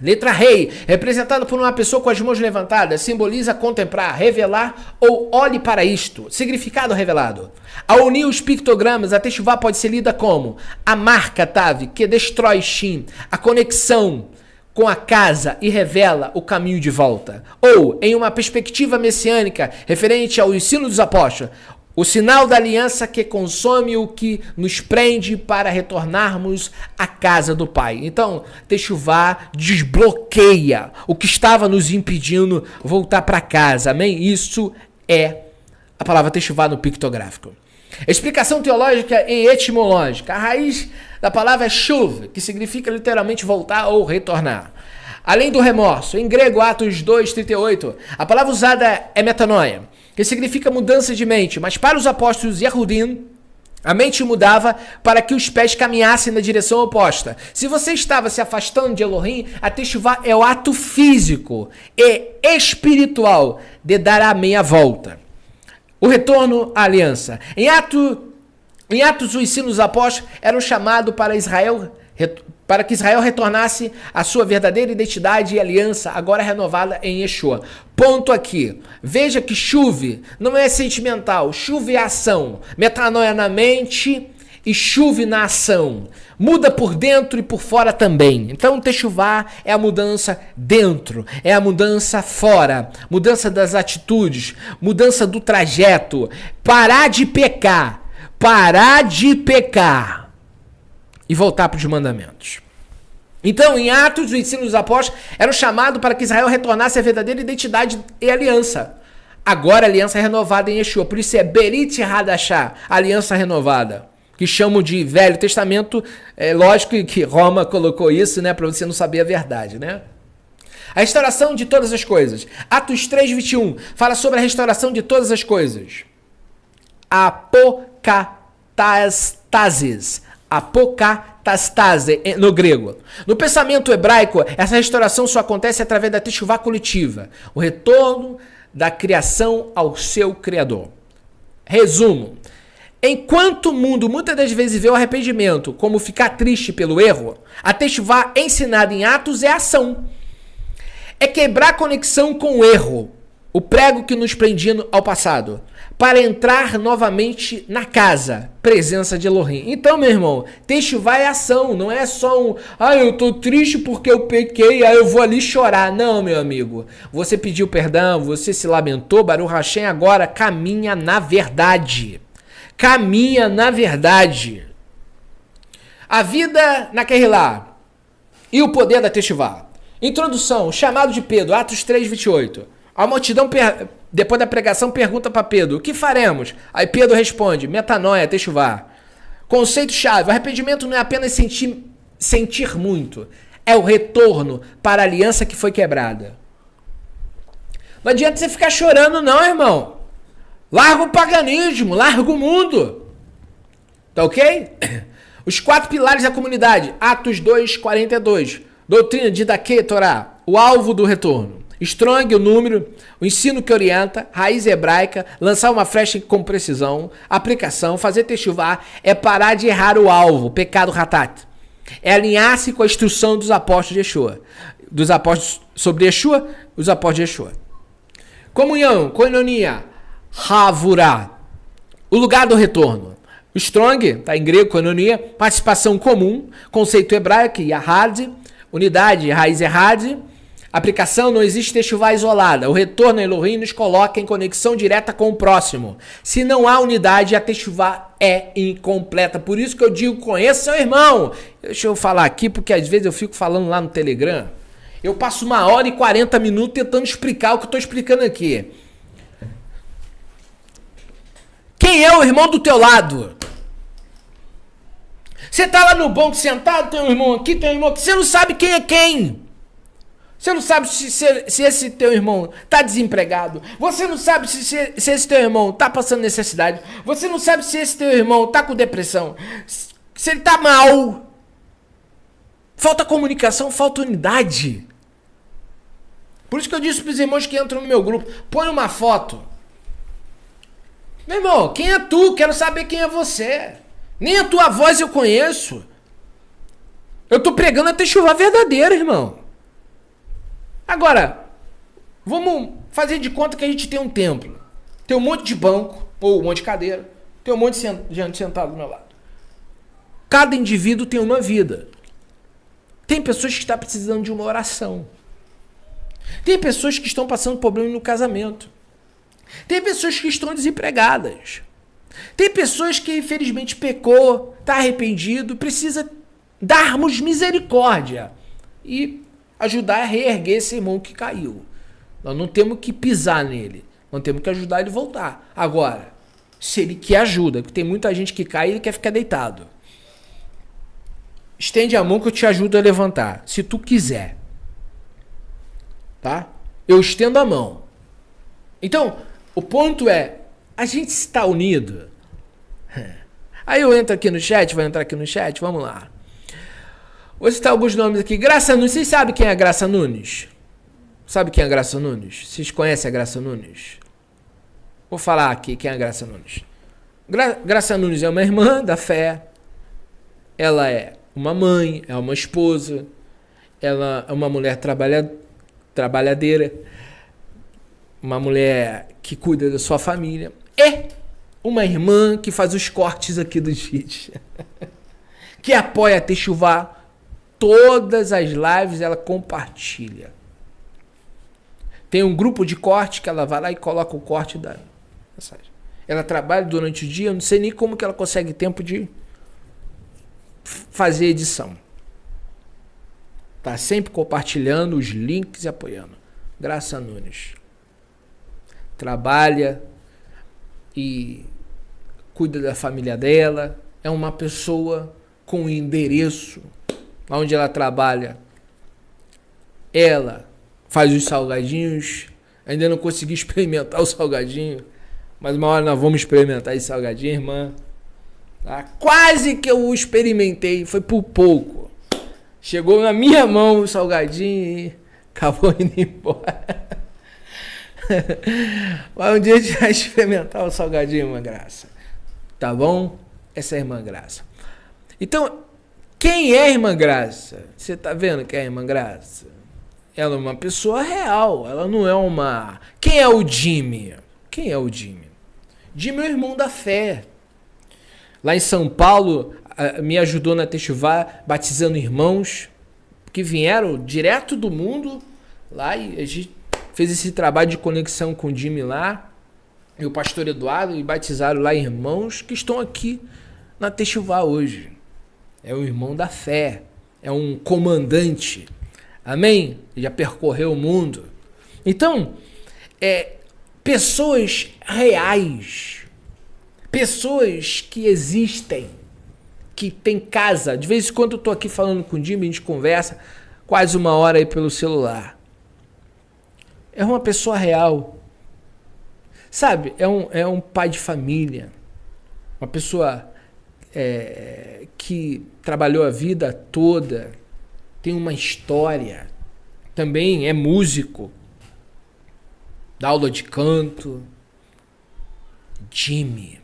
Letra Rei, representada por uma pessoa com as mãos levantadas, simboliza contemplar, revelar ou olhe para isto. Significado revelado. Ao unir os pictogramas, a Teshuvá pode ser lida como a marca Tav, que destrói Shin, a conexão com a casa e revela o caminho de volta. Ou, em uma perspectiva messiânica, referente ao ensino dos apóstolos, o sinal da aliança que consome o que nos prende para retornarmos à casa do Pai. Então, Teshuvá desbloqueia o que estava nos impedindo voltar para casa. Amém? Isso é a palavra Teshuvá no pictográfico. Explicação teológica e etimológica. A raiz da palavra é shuv, que significa literalmente voltar ou retornar. Além do remorso, em grego, Atos 2:38, a palavra usada é metanoia, que significa mudança de mente, mas para os apóstolos Yehudim, a mente mudava para que os pés caminhassem na direção oposta. Se você estava se afastando de Elohim, a Teshuvá é o ato físico e espiritual de dar a meia volta. O retorno à aliança. Em Atos, o ensino dos apóstolos era um chamado para Israel Para que Israel retornasse à sua verdadeira identidade e aliança, agora renovada em Yeshua. Ponto aqui. Veja que chuve não é sentimental, chuve é ação. Metanoia na mente e chuve na ação. Muda por dentro e por fora também. Então, techuvá é a mudança dentro, é a mudança fora, mudança das atitudes, mudança do trajeto. Parar de pecar e voltar para os mandamentos. Então, em Atos, o ensino dos apóstolos era um chamado para que Israel retornasse à verdadeira identidade e aliança. Agora a aliança é renovada em Yeshua. Por isso é Berit Hadashah, aliança renovada, que chamam de Velho Testamento. É lógico que Roma colocou isso, né, para você não saber a verdade, né? A restauração de todas as coisas. Atos 3:21 fala sobre a restauração de todas as coisas. Apokatastasis. Apokatastase no grego. No pensamento hebraico, essa restauração só acontece através da techuvá coletiva, o retorno da criação ao seu Criador. Resumo. Enquanto o mundo muitas das vezes vê o arrependimento como ficar triste pelo erro, a techuvá ensinada em Atos é ação. É quebrar a conexão com o erro, o prego que nos prendia ao passado, para entrar novamente na casa, presença de Elohim. Então, meu irmão, techuvá é ação, não é só eu tô triste porque eu pequei, aí eu vou ali chorar. Não, meu amigo, você pediu perdão, você se lamentou, Baruch Hashem, agora caminha na verdade. Caminha na verdade. A vida na Kehilá e o poder da techuvá. Introdução, chamado de Pedro, Atos 3:28. A multidão, depois da pregação, pergunta para Pedro, o que faremos? Aí Pedro responde, metanoia, techuvá. Conceito-chave, o arrependimento não é apenas sentir muito, é o retorno para a aliança que foi quebrada. Não adianta você ficar chorando não, irmão. Larga o paganismo, larga o mundo. Tá ok? Os 4 pilares da comunidade, Atos 2:42. Doutrina de Daquê, Torá, o alvo do retorno. Strong, o número, o ensino que orienta, raiz hebraica, lançar uma flecha com precisão, aplicação, fazer techuvá, é parar de errar o alvo, pecado ratat. É alinhar-se com a instrução dos apóstolos de Yeshua. Dos apóstolos sobre Yeshua, os apóstolos de Yeshua. Comunhão, koinonia, havurá, o lugar do retorno. O strong, tá em grego, koinonia, participação comum, conceito hebraico, yahad, unidade, raiz errad. Aplicação, não existe techuvá isolada. O retorno a Elohim nos coloca em conexão direta com o próximo. Se não há unidade, a techuvá é incompleta. Por isso que eu digo, conheça seu irmão. Deixa eu falar aqui, porque às vezes eu fico falando lá no Telegram. Eu passo 1h40 tentando explicar o que eu estou explicando aqui. Quem é o irmão do teu lado? Você tá lá no banco sentado, tem um irmão aqui, tem um irmão aqui. Você não sabe quem é quem. Você não sabe se esse teu irmão está desempregado. Você não sabe se esse teu irmão está passando necessidade. Você não sabe se esse teu irmão está com depressão. Se ele está mal. Falta comunicação, falta unidade. Por isso que eu disse para os irmãos que entram no meu grupo, põe uma foto. Meu irmão, quem é tu? Quero saber quem é você. Nem a tua voz eu conheço. Eu estou pregando a techuvá verdadeira, irmão. Agora, vamos fazer de conta que a gente tem um templo. Tem um monte de banco, ou um monte de cadeira. Tem um monte de gente sentado do meu lado. Cada indivíduo tem uma vida. Tem pessoas que estão precisando de uma oração. Tem pessoas que estão passando problema no casamento. Tem pessoas que estão desempregadas. Tem pessoas que infelizmente pecou, está arrependido, precisa darmos misericórdia. E ajudar a reerguer esse irmão que caiu. Nós não temos que pisar nele. Nós temos que ajudar ele a voltar. Agora, se ele quer ajuda, porque tem muita gente que cai e ele quer ficar deitado. Estende a mão que eu te ajudo a levantar. Se tu quiser. Tá? Eu estendo a mão. Então, o ponto é, a gente está unido. Aí eu entro aqui no chat, vou entrar aqui no chat, vamos lá. Vou citar alguns nomes aqui. Graça Nunes. Vocês sabem quem é a Graça Nunes? Sabe quem é a Graça Nunes? Vocês conhecem a Graça Nunes? Vou falar aqui quem é a Graça Nunes. Graça Nunes é uma irmã da fé. Ela é uma mãe, é uma esposa, ela é uma mulher trabalhadeira, uma mulher que cuida da sua família, e uma irmã que faz os cortes aqui dos vídeos, que apoia a Techuvá. Todas as lives ela compartilha. Tem um grupo de corte que ela vai lá e coloca o corte da mensagem. Ela trabalha durante o dia, eu não sei nem como que ela consegue tempo de fazer edição. Tá sempre compartilhando os links e apoiando. Graça Nunes. Trabalha e cuida da família dela. É uma pessoa com endereço onde ela trabalha. Ela faz os salgadinhos. Ainda não consegui experimentar o salgadinho, mas uma hora nós vamos experimentar esse salgadinho, irmã. Tá? Quase que eu o experimentei, foi por pouco. Chegou na minha mão o salgadinho e acabou indo embora. Mas um dia a gente vai experimentar o salgadinho, irmã Graça. Tá bom? Essa é a irmã Graça. Então, quem é a irmã Graça? Você tá vendo quem é a irmã Graça? Ela é uma pessoa real, ela não é uma... Quem é o Jimmy? Quem é o Jimmy? Jimmy é o irmão da fé. Lá em São Paulo, me ajudou na Techuvá, batizando irmãos que vieram direto do mundo lá, e a gente fez esse trabalho de conexão com o Jimmy lá, e o pastor Eduardo, e batizaram lá irmãos que estão aqui na Techuvá hoje. É o irmão da fé, é um comandante, amém? Já percorreu o mundo. Então, pessoas reais, pessoas que existem, que tem casa. De vez em quando eu tô aqui falando com o Jimmy, a gente conversa quase uma hora aí pelo celular. É uma pessoa real. Sabe, é um pai de família, uma pessoa que trabalhou a vida toda, tem uma história, também é músico, dá aula de canto. Jimmy.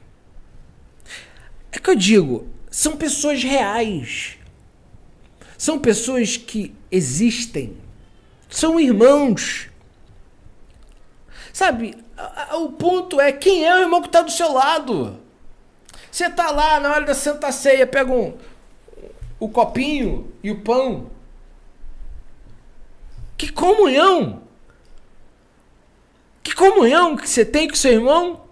É que eu digo, são pessoas reais, são pessoas que existem, são irmãos. Sabe, o ponto é quem é o irmão que está do seu lado. Você tá lá na hora da Santa Ceia, pega o copinho e o pão. Que comunhão! Que comunhão que você tem com seu irmão?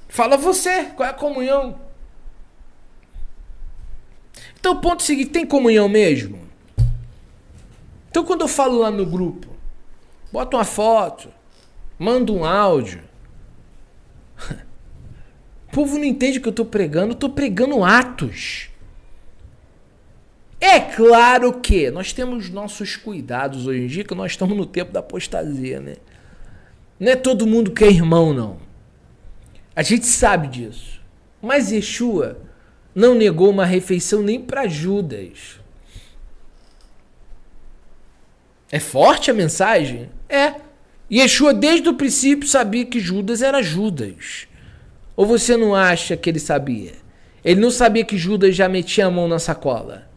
Fala você, qual é a comunhão? Então o ponto é o seguinte, tem comunhão mesmo? Então quando eu falo lá no grupo, bota uma foto, manda um áudio, o povo não entende o que eu estou pregando atos. É claro que nós temos nossos cuidados hoje em dia, que nós estamos no tempo da apostasia, né? Não é todo mundo que é irmão, não. A gente sabe disso. Mas Yeshua não negou uma refeição nem para Judas. É forte a mensagem? É. Yeshua desde o princípio sabia que Judas era Judas. Ou você não acha que ele sabia? Ele não sabia que Judas já metia a mão na sacola?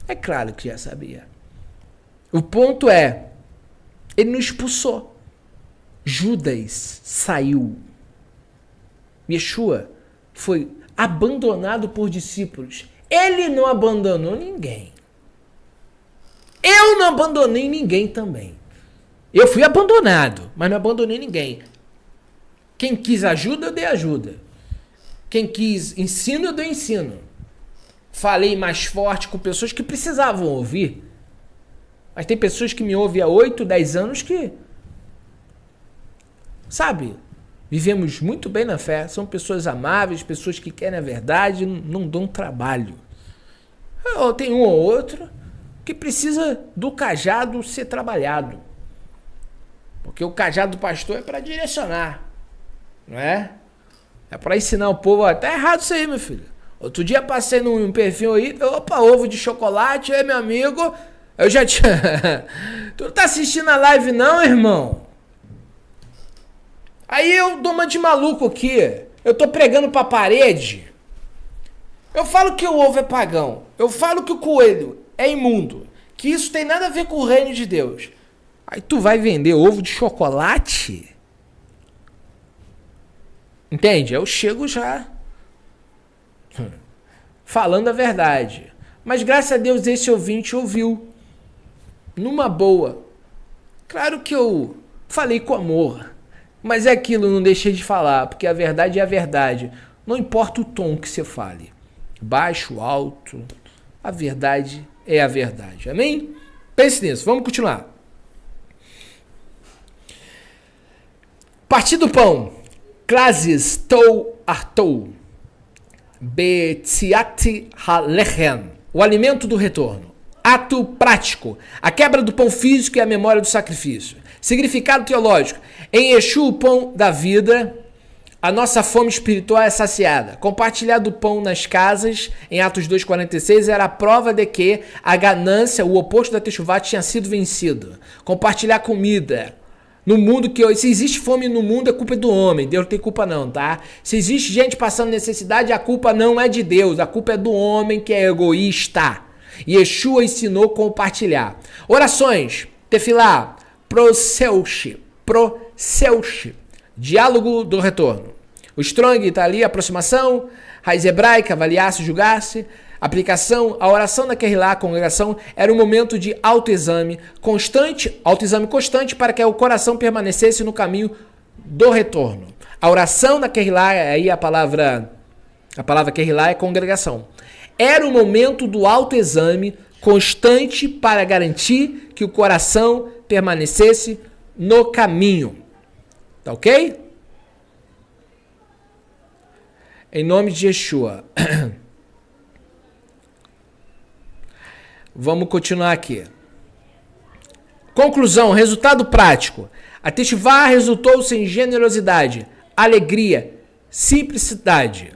É claro que já sabia. O ponto é, ele não expulsou. Judas saiu. Yeshua foi abandonado por discípulos. Ele não abandonou ninguém. Eu não abandonei ninguém também. Eu fui abandonado, mas não abandonei ninguém. Quem quis ajuda, eu dei ajuda. Quem quis ensino, eu dei ensino. Falei mais forte com pessoas que precisavam ouvir. Mas tem pessoas que me ouvem há 8, 10 anos que... Sabe? Vivemos muito bem na fé. São pessoas amáveis, pessoas que querem a verdade, não dão trabalho. Tem um ou outro que precisa do cajado ser trabalhado. Porque o cajado do pastor é para direcionar. Não é? É para ensinar o povo. Tá errado isso aí, meu filho. Outro dia passei num perfil aí. Opa, ovo de chocolate. Aí, meu amigo. Eu já tinha... Tu não tá assistindo a live não, irmão? Aí eu dou uma de maluco aqui. Eu tô pregando pra parede. Eu falo que o ovo é pagão. Eu falo que o coelho é imundo. Que isso tem nada a ver com o reino de Deus. Aí tu vai vender ovo de chocolate? Entende? Eu chego já falando a verdade. Mas graças a Deus esse ouvinte ouviu. Numa boa. Claro que eu falei com amor. Mas é aquilo, não deixei de falar. Porque a verdade é a verdade. Não importa o tom que você fale. Baixo, alto. A verdade é a verdade. Amém? Pense nisso. Vamos continuar. Partir do pão. Clases tou artou. Betziat halechem. O alimento do retorno. Ato prático. A quebra do pão físico e a memória do sacrifício. Significado teológico. Em Yeshua, o pão da vida, a nossa fome espiritual é saciada. Compartilhar do pão nas casas, em Atos 2,46, era a prova de que a ganância, o oposto da Teshuvá, tinha sido vencido. Compartilhar comida. No mundo que hoje, se existe fome no mundo, a culpa é do homem. Deus não tem culpa não, tá? Se existe gente passando necessidade, a culpa não é de Deus. A culpa é do homem que é egoísta. Yeshua ensinou compartilhar. Orações. Tefilá. Proseuche. Diálogo do retorno. O Strong está ali, aproximação. Raiz hebraica, avaliar-se, julgar-se. Aplicação, a oração da Kehilá, a congregação, era um momento de autoexame constante para que o coração permanecesse no caminho do retorno. A oração da Kehilá, aí a palavra Kehilá é congregação. Era um momento do autoexame constante para garantir que o coração permanecesse no caminho. Tá ok? Em nome de Yeshua. Vamos continuar aqui. Conclusão, resultado prático. A Teshuvá resultou-se em generosidade, alegria, simplicidade.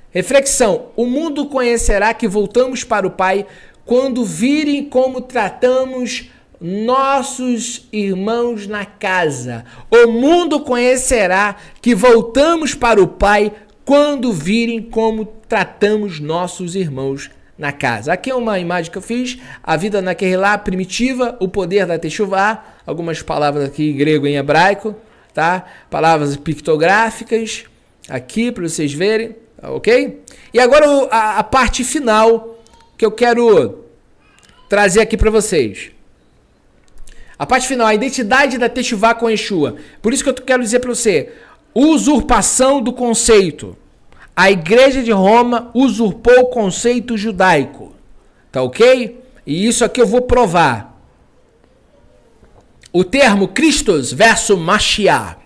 Reflexão, o mundo conhecerá que voltamos para o Pai quando virem como tratamos nossos irmãos na casa. O mundo conhecerá que voltamos para o Pai quando virem como tratamos nossos irmãos na casa. Aqui é uma imagem que eu fiz, a vida na Kehilá primitiva, o poder da Teshuvá, algumas palavras aqui em grego e em hebraico, tá? Palavras pictográficas, aqui para vocês verem, ok? E agora a parte final que eu quero trazer aqui para vocês. A parte final, a identidade da Teshuvá com Yeshua. Por isso que eu quero dizer para você, usurpação do conceito. A igreja de Roma usurpou o conceito judaico. Tá ok? E isso aqui eu vou provar. O termo Christos versus Mashiach.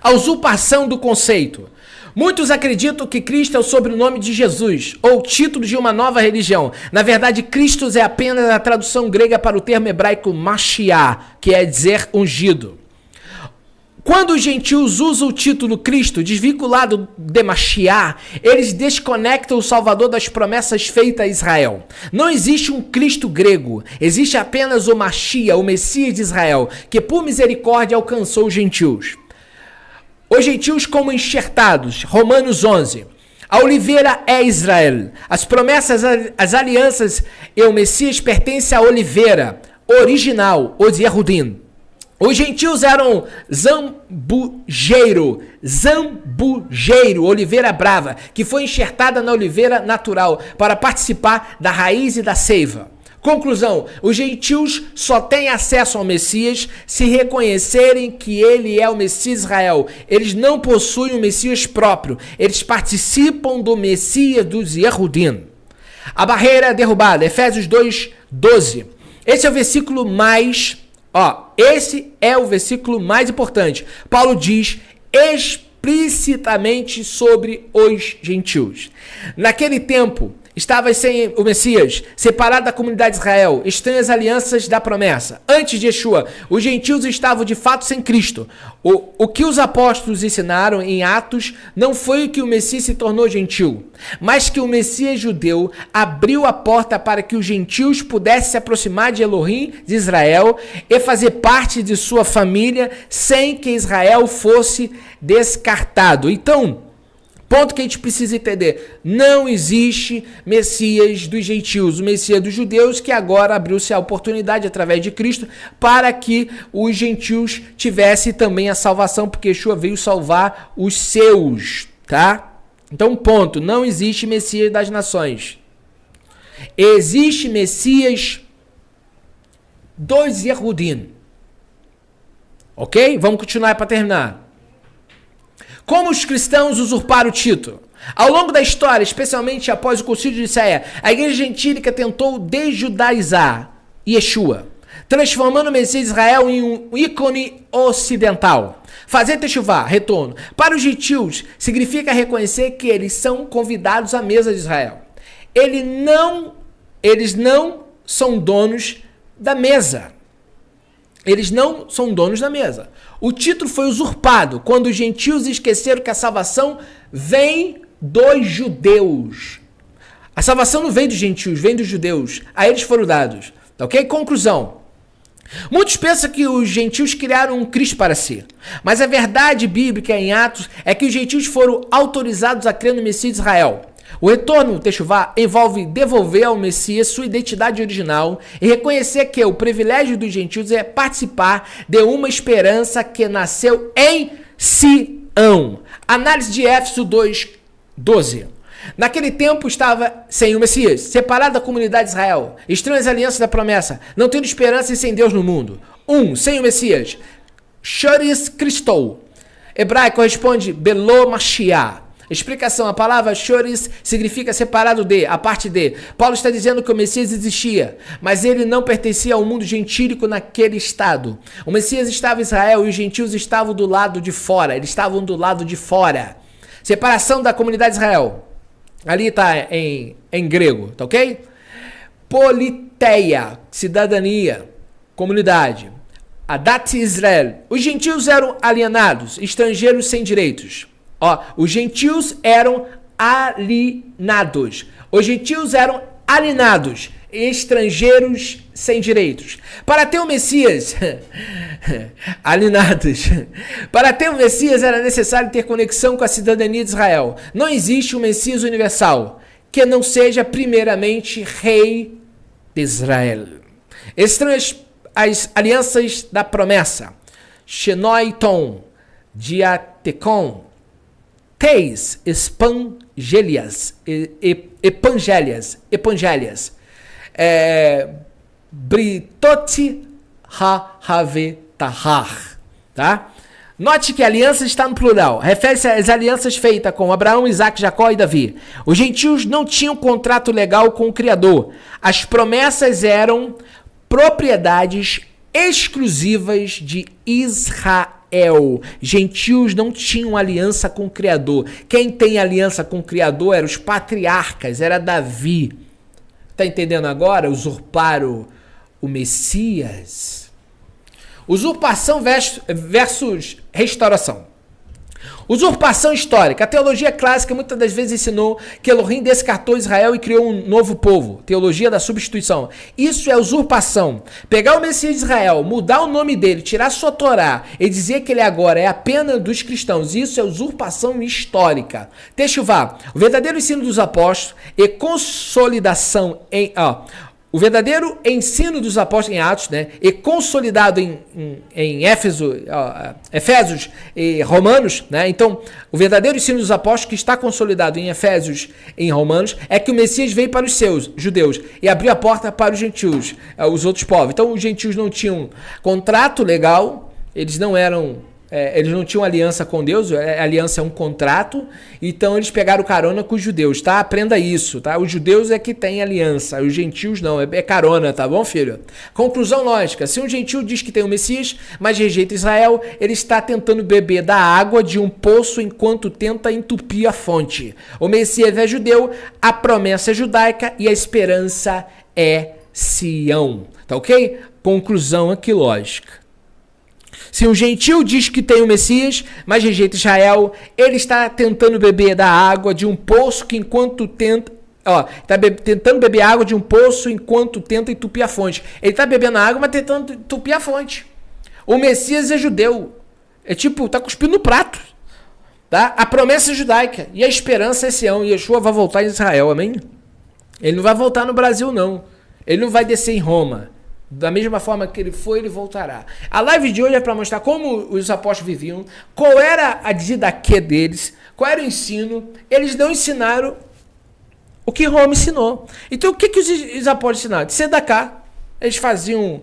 A usurpação do conceito. Muitos acreditam que Cristo é o sobrenome de Jesus, ou título de uma nova religião. Na verdade, Christos é apenas a tradução grega para o termo hebraico Mashiach, que é dizer ungido. Quando os gentios usam o título Cristo, desvinculado de Mashiach, eles desconectam o Salvador das promessas feitas a Israel. Não existe um Cristo grego, existe apenas o Mashiach, o Messias de Israel, que por misericórdia alcançou os gentios. Os gentios como enxertados, Romanos 11. A oliveira é Israel. As promessas, as alianças e o Messias pertencem à oliveira original, os Yehudim. Os gentios eram zambujeiro, oliveira brava, que foi enxertada na oliveira natural para participar da raiz e da seiva. Conclusão, os gentios só têm acesso ao Messias se reconhecerem que ele é o Messias Israel. Eles não possuem o Messias próprio, eles participam do Messias dos Yehudim. A barreira é derrubada, Efésios 2:12. Esse é o versículo mais... esse é o versículo mais importante. Paulo diz explicitamente sobre os gentios. Naquele tempo, estava sem o Messias, separado da comunidade de Israel, estranho às alianças da promessa. Antes de Yeshua, os gentios estavam de fato sem Cristo. O que os apóstolos ensinaram em Atos não foi que o Messias se tornou gentil, mas que o Messias judeu abriu a porta para que os gentios pudessem se aproximar de Elohim, de Israel, e fazer parte de sua família sem que Israel fosse descartado. Então, ponto que a gente precisa entender: não existe Messias dos gentios, o Messias dos judeus, que agora abriu-se a oportunidade através de Cristo para que os gentios tivessem também a salvação, porque Yeshua veio salvar os seus, tá? Então, ponto, não existe Messias das nações. Existe Messias dos Yehudim. Ok? Vamos continuar para terminar. Como os cristãos usurparam o título? Ao longo da história, especialmente após o concílio de Nicéia, a igreja gentílica tentou desjudaizar Yeshua, transformando o Messias de Israel em um ícone ocidental. Fazer techuvá, retorno, para os gentios significa reconhecer que eles são convidados à mesa de Israel. Eles não são donos da mesa. Eles não são donos da mesa. O título foi usurpado quando os gentios esqueceram que a salvação vem dos judeus. A salvação não vem dos gentios, vem dos judeus. A eles foram dados. Ok? Conclusão. Muitos pensam que os gentios criaram um Cristo para si. Mas a verdade bíblica em Atos é que os gentios foram autorizados a crer no Messias de Israel. O retorno, techuvá, envolve devolver ao Messias sua identidade original e reconhecer que o privilégio dos gentios é participar de uma esperança que nasceu em Sião. Análise de Éfeso 2:12. Naquele tempo estava sem o Messias, separado da comunidade de Israel, estranho às alianças da promessa, não tendo esperança e sem Deus no mundo. Sem o Messias. Choris Christou. Hebraico corresponde Belo Mashiach. Explicação: a palavra choris significa separado de, a parte de. Paulo está dizendo que o Messias existia, mas ele não pertencia ao mundo gentílico naquele estado. O Messias estava em Israel e os gentios estavam do lado de fora. Eles estavam do lado de fora. Separação da comunidade de Israel. Ali está em grego, tá ok? Politeia, cidadania, comunidade. Adat Israel. Os gentios eram alienados, estrangeiros sem direitos. Os gentios eram alienados. Os gentios eram alienados, estrangeiros sem direitos. Para ter o Messias, alienados. Para ter o Messias era necessário ter conexão com a cidadania de Israel. Não existe um Messias universal que não seja primeiramente rei de Israel. Estranhas as alianças da promessa. Shenoiton, Diatecon, Teis, Espangelias, Epangélias, Britoti Ha-Have-Tahar, tá? Note que a aliança está no plural, refere-se às alianças feitas com Abraão, Isaac, Jacó e Davi. Os gentios não tinham contrato legal com o Criador. As promessas eram propriedades exclusivas de Israel. Gentios não tinham aliança com o Criador. Quem tem aliança com o Criador eram os patriarcas, era Davi. Tá entendendo agora? Usurparam o Messias. Usurpação versus restauração. Usurpação histórica. A teologia clássica muitas das vezes ensinou que Elohim descartou Israel e criou um novo povo. Teologia da substituição. Isso é usurpação. Pegar o Messias de Israel, mudar o nome dele, tirar sua Torá e dizer que ele agora é apenas dos cristãos. Isso é usurpação histórica. Techuvá. O verdadeiro ensino dos apóstolos e consolidação em... O verdadeiro ensino dos apóstolos em Atos, né, e consolidado em Efésios e Romanos, né, então o verdadeiro ensino dos apóstolos que está consolidado em Efésios e em Romanos é que o Messias veio para os seus judeus e abriu a porta para os gentios, os outros povos. Então os gentios não tinham contrato legal, eles não eram Eles não tinham aliança com Deus, a aliança é um contrato, então eles pegaram carona com os judeus, tá? Aprenda isso, tá? Os judeus é que tem aliança, os gentios não, é carona, tá bom, filho? Conclusão lógica, se um gentio diz que tem o Messias, mas rejeita Israel, ele está tentando beber da água de um poço enquanto tenta entupir a fonte. O Messias é judeu, a promessa é judaica e a esperança é Sião, tá ok? Conclusão aqui lógica. Se um gentil diz que tem o Messias, mas rejeita Israel, ele está tentando beber da água de um poço que enquanto tenta... tentando beber água de um poço enquanto tenta entupir a fonte. Ele está bebendo água, mas tentando entupir a fonte. O Messias é judeu. É tipo, tá cuspindo no prato. Tá? A promessa é judaica e a esperança é Sião. Yeshua vai voltar em Israel, amém? Ele não vai voltar no Brasil, não. Ele não vai descer em Roma. Da mesma forma que ele foi, ele voltará. A live de hoje é para mostrar como os apóstolos viviam, qual era a didaquê deles, qual era o ensino. Eles não ensinaram o que Roma ensinou. Então, o que os apóstolos ensinaram? De Sedacá. Eles faziam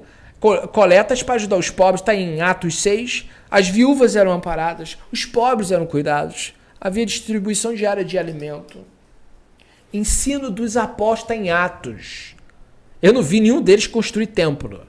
coletas para ajudar os pobres. Está em Atos 6. As viúvas eram amparadas. Os pobres eram cuidados. Havia distribuição diária de alimento. Ensino dos apóstolos está em Atos. Eu não vi nenhum deles construir templo,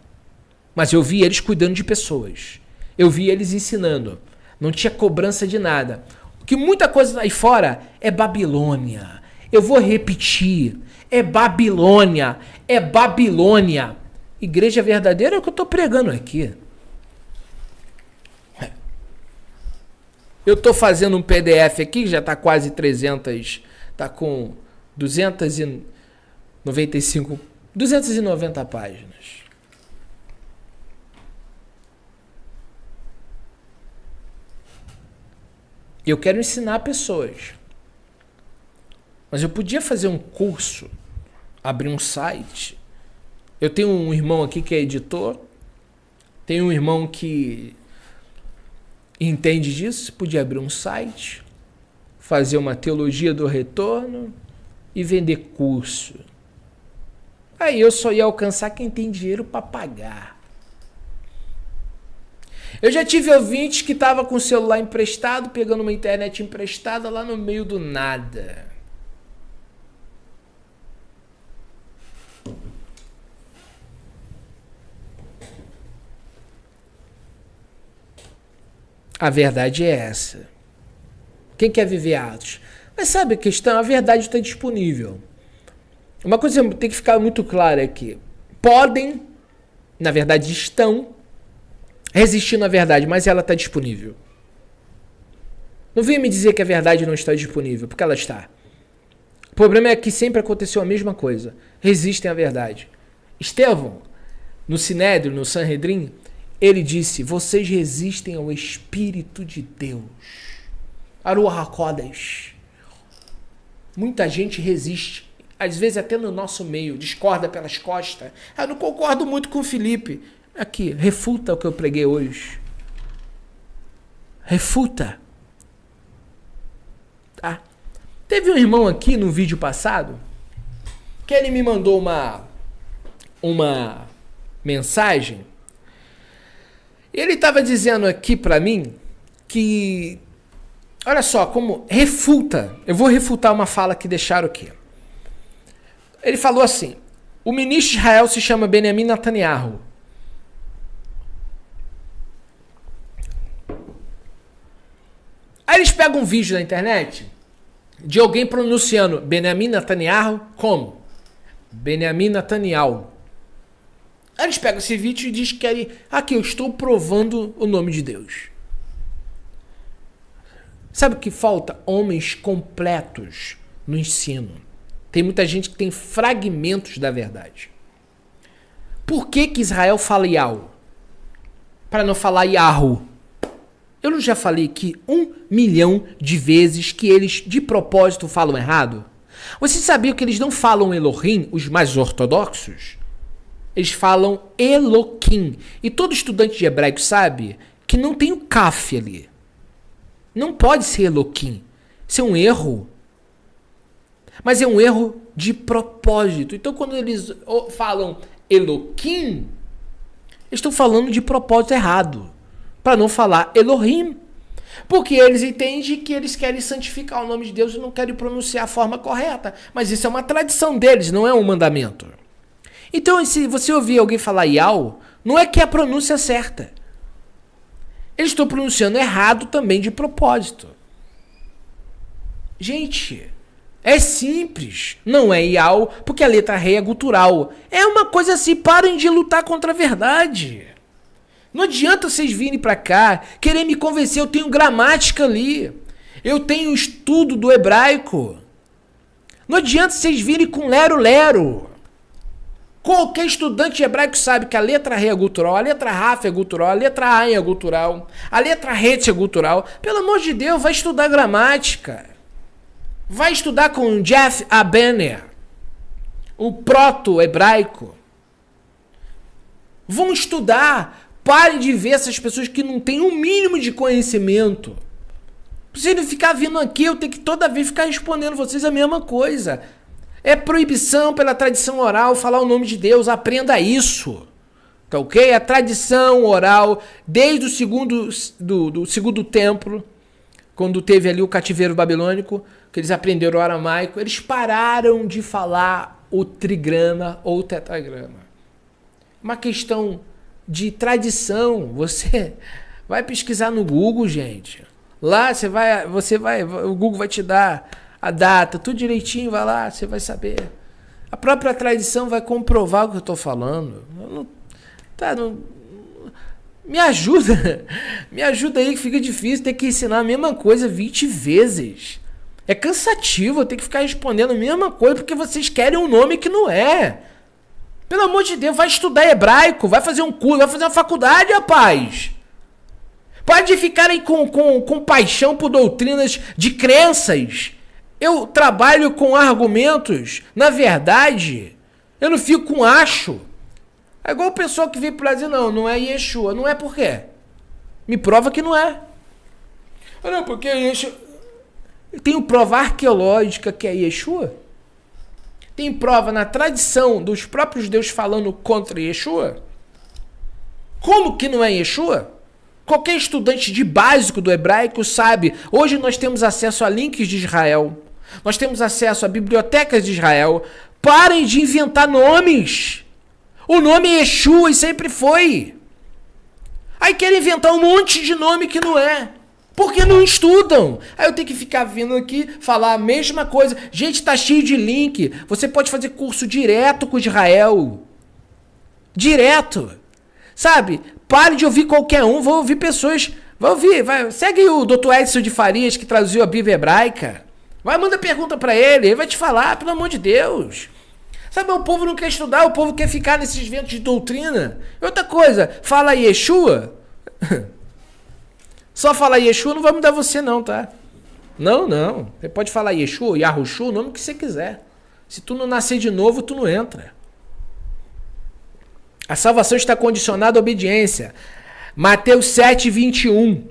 mas eu vi eles cuidando de pessoas. Eu vi eles ensinando. Não tinha cobrança de nada. O que muita coisa aí fora é Babilônia. Eu vou repetir. É Babilônia. É Babilônia. Igreja verdadeira é o que eu estou pregando aqui. Eu estou fazendo um PDF aqui, que já está quase 300, está com 290 páginas. Eu quero ensinar pessoas. Mas eu podia fazer um curso, abrir um site. Eu tenho um irmão aqui que é editor. Tenho um irmão que entende disso. Podia abrir um site, fazer uma teologia do retorno e vender curso. Aí eu só ia alcançar quem tem dinheiro para pagar. Eu já tive ouvintes que estavam com o celular emprestado, pegando uma internet emprestada lá no meio do nada. A verdade é essa. Quem quer viver Atos? Mas sabe a questão? A verdade está disponível. Uma coisa que tem que ficar muito clara é que podem, na verdade estão, resistindo à verdade, mas ela está disponível. Não venha me dizer que a verdade não está disponível, porque ela está. O problema é que sempre aconteceu a mesma coisa. Resistem à verdade. Estevão, no Sinédrio, no Sanhedrin, ele disse, vocês resistem ao Espírito de Deus. Aruach HaKodesh. Muita gente resiste. Às vezes até no nosso meio, discorda pelas costas. Eu não concordo muito com o Felipe. Aqui, refuta o que eu preguei hoje. Refuta. Tá? Teve um irmão aqui no vídeo passado que ele me mandou uma mensagem. Ele estava dizendo aqui para mim que, olha só, como refuta. Eu vou refutar uma fala que deixaram aqui. Ele falou assim, o ministro de Israel se chama Benjamin Netanyahu. Aí eles pegam um vídeo na internet de alguém pronunciando Benjamin Netanyahu como? Benjamin Netanyahu. Aí eles pegam esse vídeo e dizem que aqui eu estou provando o nome de Deus. Sabe o que falta? Homens completos no ensino. Tem muita gente que tem fragmentos da verdade. Por que Israel fala Yahu? Para não falar Yahu. Eu não já falei aqui 1 milhão de vezes que eles de propósito falam errado? Você sabia que eles não falam Elohim, os mais ortodoxos? Eles falam Eloquim. E todo estudante de hebraico sabe que não tem o Kaf ali. Não pode ser Eloquim. Isso é um erro. Mas é um erro de propósito. Então, quando eles falam Eloquim, eles estão falando de propósito errado. para não falar Elohim. Porque eles entendem que eles querem santificar o nome de Deus e não querem pronunciar a forma correta. Mas isso é uma tradição deles, não é um mandamento. Então, se você ouvir alguém falar Yau, não é que é a pronúncia certa. Eles estão pronunciando errado também de propósito. Gente, é simples. Não é Yau, porque a letra rei é gutural. É uma coisa assim, parem de lutar contra a verdade. Não adianta vocês virem pra cá, querer me convencer, eu tenho gramática ali. Eu tenho estudo do hebraico. Não adianta vocês virem com lero-lero. Qualquer estudante de hebraico sabe que a letra rei é gutural, a letra raf é gutural, a letra ain é gutural, a letra het é gutural. Pelo amor de Deus, vai estudar gramática. Vai estudar com Jeff Abener, o proto-hebraico. Vão estudar. Parem de ver essas pessoas que não têm um mínimo de conhecimento. Pra vocês não ficar vindo aqui, eu tenho que toda vez ficar respondendo vocês a mesma coisa. É proibição pela tradição oral falar o nome de Deus. Aprenda isso. Tá ok? A tradição oral, desde o segundo templo, quando teve ali o cativeiro babilônico, que eles aprenderam o aramaico, eles pararam de falar o trigrama ou o tetragrama. Uma questão de tradição. Você vai pesquisar no Google, gente. Lá o Google vai te dar a data, tudo direitinho, vai lá, você vai saber. A própria tradição vai comprovar o que eu estou falando. Me ajuda aí que fica difícil ter que ensinar a mesma coisa 20 vezes. É cansativo eu ter que ficar respondendo a mesma coisa porque vocês querem um nome que não é. Pelo amor de Deus, vai estudar hebraico, vai fazer um curso, vai fazer uma faculdade, rapaz. Pode ficarem com paixão por doutrinas de crenças. Eu trabalho com argumentos. Na verdade, eu não fico com acho. É igual o pessoal que vem pro Brasil, não é Yeshua. Não é por quê? Me prova que não é. Não, porque Yeshua... Tem prova arqueológica que é Yeshua? Tem prova na tradição dos próprios deuses falando contra Yeshua? Como que não é Yeshua? Qualquer estudante de básico do hebraico sabe. Hoje nós temos acesso a links de Israel. Nós temos acesso a bibliotecas de Israel. Parem de inventar nomes. O nome é Yeshua e sempre foi. Aí querem inventar um monte de nome que não é. Porque não estudam. Aí eu tenho que ficar vindo aqui falar a mesma coisa. Gente, tá cheio de link. Você pode fazer curso direto com Israel. Direto. Sabe? Pare de ouvir qualquer um. Vou ouvir pessoas. Vai ouvir. Segue o Dr. Edson de Farias, que traduziu a Bíblia hebraica. Vai, manda pergunta pra ele. Ele vai te falar, pelo amor de Deus. Sabe, o povo não quer estudar. O povo quer ficar nesses ventos de doutrina. Outra coisa, fala Yeshua. Só falar Yeshua não vai mudar você não, tá? Não. Você pode falar Yeshua, Yahushua, o nome que você quiser. Se tu não nascer de novo, tu não entra. A salvação está condicionada à obediência. Mateus 7, 21.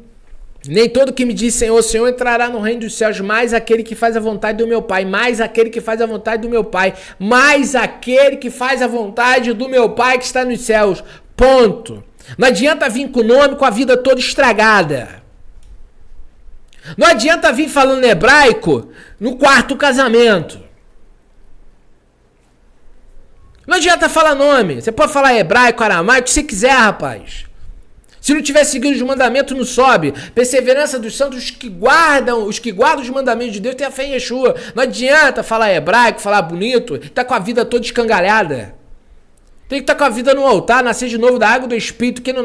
Nem todo que me diz Senhor, Senhor entrará no reino dos céus, mas aquele que faz a vontade do meu Pai, mais aquele que faz a vontade do meu Pai, mais aquele que faz a vontade do meu Pai que está nos céus. Ponto. Não adianta vir com o nome com a vida toda estragada. Não adianta vir falando hebraico no quarto casamento. Não adianta falar nome. Você pode falar hebraico, aramaico, o que você quiser, rapaz. Se não tiver seguindo os mandamentos, não sobe. Perseverança dos santos, os que guardam os mandamentos de Deus, tem a fé em Yeshua. Não adianta falar hebraico, falar bonito, tá com a vida toda escangalhada. Tem que estar com a vida no altar, nascer de novo da água do Espírito. Quem não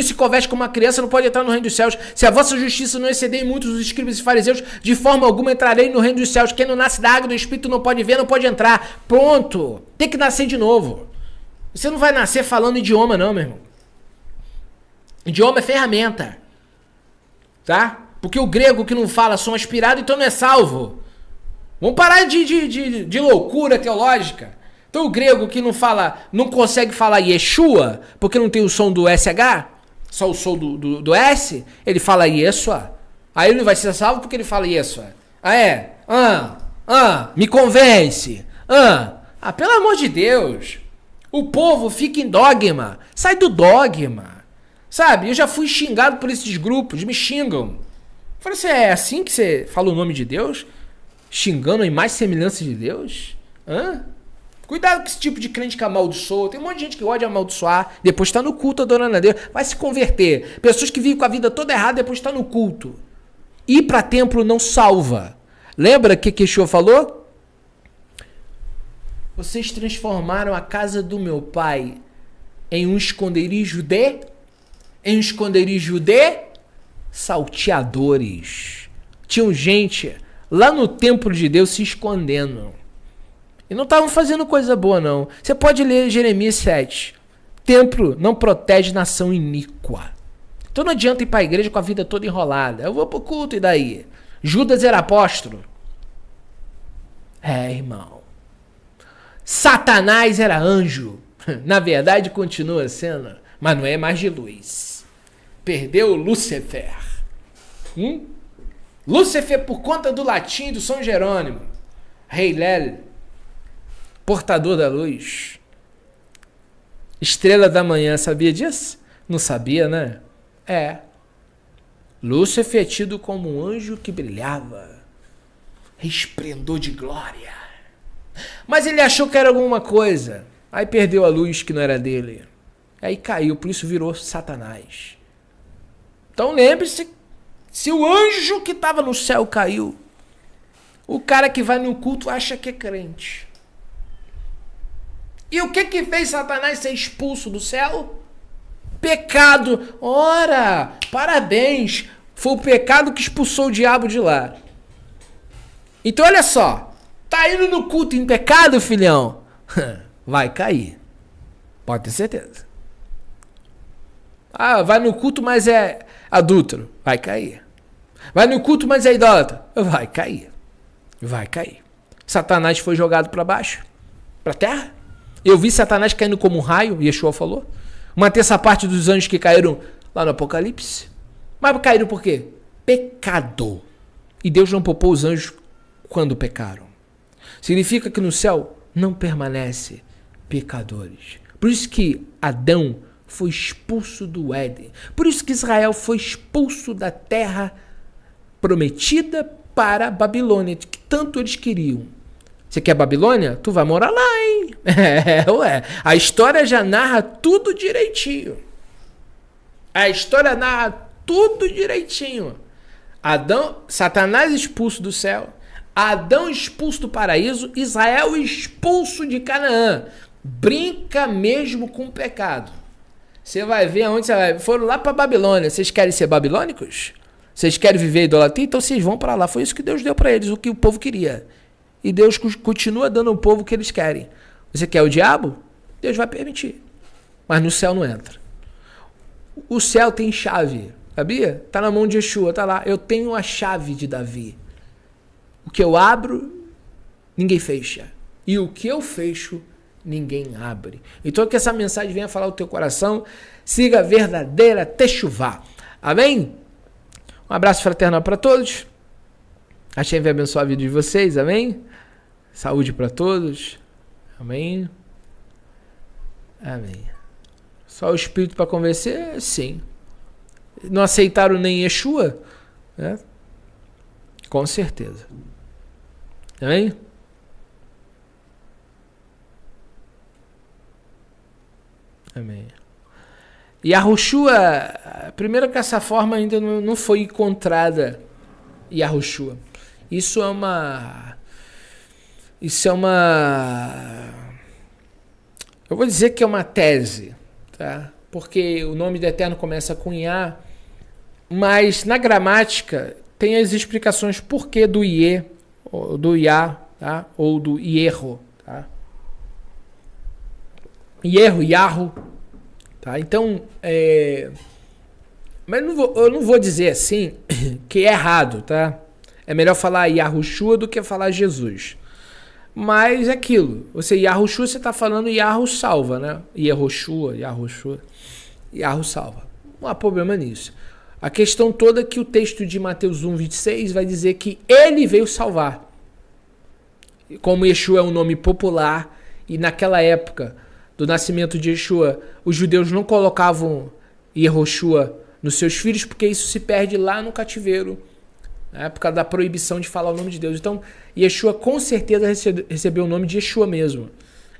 se converte como uma criança não pode entrar no reino dos céus. Se a vossa justiça não exceder muitos dos escribas e fariseus, de forma alguma entrarei no reino dos céus. Quem não nasce da água do Espírito não pode ver, não pode entrar. Pronto. Tem que nascer de novo. Você não vai nascer falando idioma não, meu irmão. Idioma é ferramenta. Tá? Porque o grego que não fala som aspirado, então não é salvo. Vamos parar de loucura teológica. Então o grego que não consegue falar Yeshua, porque não tem o som do SH, só o som do S, ele fala Yeshua. Aí ele não vai ser salvo porque ele fala Yeshua. Me convence. Pelo amor de Deus. O povo fica em dogma. Sai do dogma. Sabe? Eu já fui xingado por esses grupos, me xingam. Eu falei assim, é assim que você fala o nome de Deus? Xingando a imagem e semelhança de Deus? Hã? Cuidado com esse tipo de crente que amaldiçoa. Tem um monte de gente que gosta de amaldiçoar, depois está no culto adorando a Deus, vai se converter. Pessoas que vivem com a vida toda errada, depois está no culto. Ir para templo não salva. Lembra o que Yeshua falou? Vocês transformaram a casa do meu pai em um esconderijo de salteadores. Tinham gente lá no templo de Deus se escondendo. E não estavam fazendo coisa boa, não. Você pode ler Jeremias 7. Templo não protege nação iníqua. Então não adianta ir para a igreja com a vida toda enrolada. Eu vou para o culto e daí? Judas era apóstolo? É, irmão. Satanás era anjo. Na verdade, continua sendo, mas não é mais de luz. Perdeu Lúcifer. Lúcifer, por conta do latim do São Jerônimo. Rei Lel, portador da luz. Estrela da manhã, sabia disso? Não sabia, né? É. Lúcifer é tido como um anjo que brilhava. Esplendor de glória. Mas ele achou que era alguma coisa. Aí perdeu a luz que não era dele. Aí caiu, por isso virou Satanás. Então lembre-se, se o anjo que estava no céu caiu, o cara que vai no culto acha que é crente. E o que fez Satanás ser expulso do céu? Pecado. Ora, parabéns. Foi o pecado que expulsou o diabo de lá. Então olha só. Tá indo no culto em pecado, filhão? Vai cair. Pode ter certeza. Ah, vai no culto, mas é adúltero. Vai cair. Vai no culto, mas é idólatra. Vai cair. Vai cair. Satanás foi jogado para baixo. Para a terra. Eu vi Satanás caindo como um raio, Yeshua falou. Uma terça parte dos anjos que caíram lá no Apocalipse. Mas caíram por quê? Pecado. E Deus não poupou os anjos quando pecaram. Significa que no céu não permanece pecadores. Por isso que Adão foi expulso do Éden. Por isso que Israel foi expulso da terra prometida para a Babilônia, que tanto eles queriam. Você quer Babilônia? Tu vai morar lá, hein? Ué. A história já narra tudo direitinho. A história narra tudo direitinho. Adão, Satanás expulso do céu. Adão expulso do paraíso. Israel expulso de Canaã. Brinca mesmo com o pecado. Você vai ver aonde você vai. Foram lá para Babilônia. Vocês querem ser babilônicos? Vocês querem viver idolatria? Então vocês vão para lá. Foi isso que Deus deu para eles, o que o povo queria. E Deus continua dando ao povo o que eles querem. Você quer o diabo? Deus vai permitir. Mas no céu não entra. O céu tem chave. Sabia? Está na mão de Yeshua. Está lá. Eu tenho a chave de Davi. O que eu abro, ninguém fecha. E o que eu fecho, ninguém abre. Então que essa mensagem venha falar o teu coração. Siga a verdadeira techuvá. Amém? Um abraço fraternal para todos. Hashem vai abençoar a vida de vocês. Amém? Saúde para todos. Amém? Amém. Só o Espírito para convencer? Sim. Não aceitaram nem Yeshua? Né? Com certeza. Amém? Amém. E a Yahushua, primeiro que essa forma ainda não foi encontrada, Yahushua. Isso é uma... Eu vou dizer que é uma tese, tá? Porque o nome do Eterno começa com Iá, mas na gramática tem as explicações por que do Iê, ou do Iá, tá? Ou do Ierro, tá? Ierro, Yarro, tá? Então, mas eu não vou dizer assim que é errado, tá? É melhor falar Yahushua do que falar Jesus. Mas é aquilo. Yahushua, você está falando Yahu salva, né? Yahushua, Yahu salva. Não há problema nisso. A questão toda é que o texto de Mateus 1:26 vai dizer que ele veio salvar. Como Yeshua é um nome popular, e naquela época do nascimento de Yeshua, os judeus não colocavam Yehoshua nos seus filhos, porque isso se perde lá no cativeiro, né, por causa da proibição de falar o nome de Deus. Então, Yeshua com certeza recebeu o nome de Yeshua mesmo.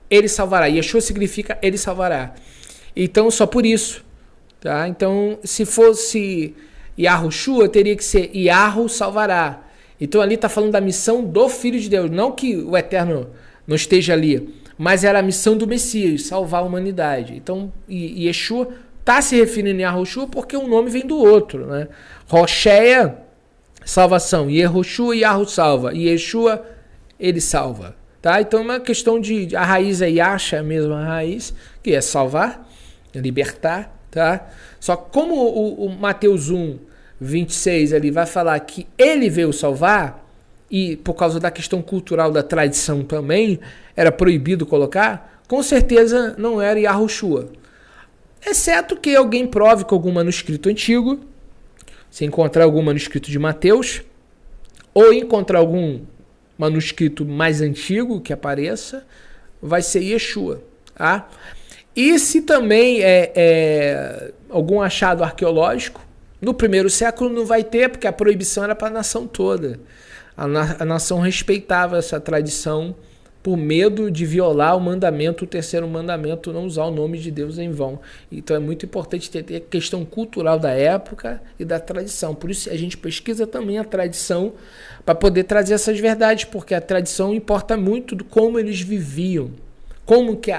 Ele salvará. Yeshua significa ele salvará. Então, só por isso. Tá? Então, se fosse Yahushua, teria que ser Yahu salvará. Então, ali está falando da missão do Filho de Deus. Não que o Eterno não esteja ali, mas era a missão do Messias, salvar a humanidade. Então, Yeshua está se referindo a Yahushua porque um nome vem do outro. Né? Rocheia, salvação. Yehoshua, Yahu salva. Yeshua, ele salva. Tá? Então, é uma questão de... A raiz é Yasha, a mesma raiz, que é salvar, libertar. Tá? Só como o Mateus 1, 26 ali vai falar que ele veio salvar, e por causa da questão cultural da tradição também, era proibido colocar, com certeza não era Yahushua. Exceto que alguém prove com algum manuscrito antigo, se encontrar algum manuscrito de Mateus, ou encontrar algum manuscrito mais antigo que apareça, vai ser Yeshua. Tá? E se também é algum achado arqueológico, no primeiro século não vai ter, porque a proibição era para a nação toda. A nação respeitava essa tradição por medo de violar o mandamento, o terceiro mandamento, não usar o nome de Deus em vão. Então é muito importante ter a questão cultural da época e da tradição. Por isso a gente pesquisa também a tradição para poder trazer essas verdades, porque a tradição importa muito do como eles viviam. Como que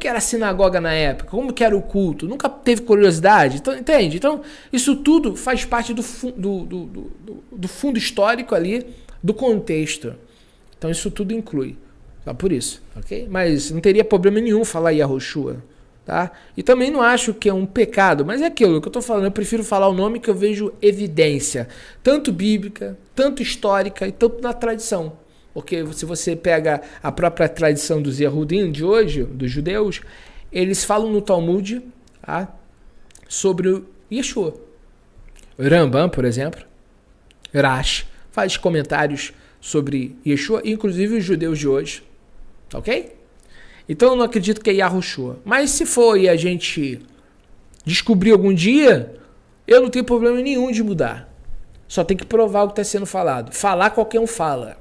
era a sinagoga na época? Como que era o culto? Nunca teve curiosidade? Então, entende? Então, isso tudo faz parte do fundo histórico ali, do contexto. Então, isso tudo inclui. Só por isso, ok? Mas não teria problema nenhum falar Yahushua, tá? E também não acho que é um pecado, mas é aquilo que eu estou falando. Eu prefiro falar o nome que eu vejo evidência, tanto bíblica, tanto histórica e tanto na tradição. Porque se você pega a própria tradição dos Yehudim de hoje, dos judeus, eles falam no Talmud, tá, sobre o Yeshua. O Rambam, por exemplo, Rashi, faz comentários sobre Yeshua, inclusive os judeus de hoje. Ok? Então eu não acredito que é Yahushua. Mas se for e a gente descobrir algum dia, eu não tenho problema nenhum de mudar. Só tem que provar o que está sendo falado. Falar qualquer um fala.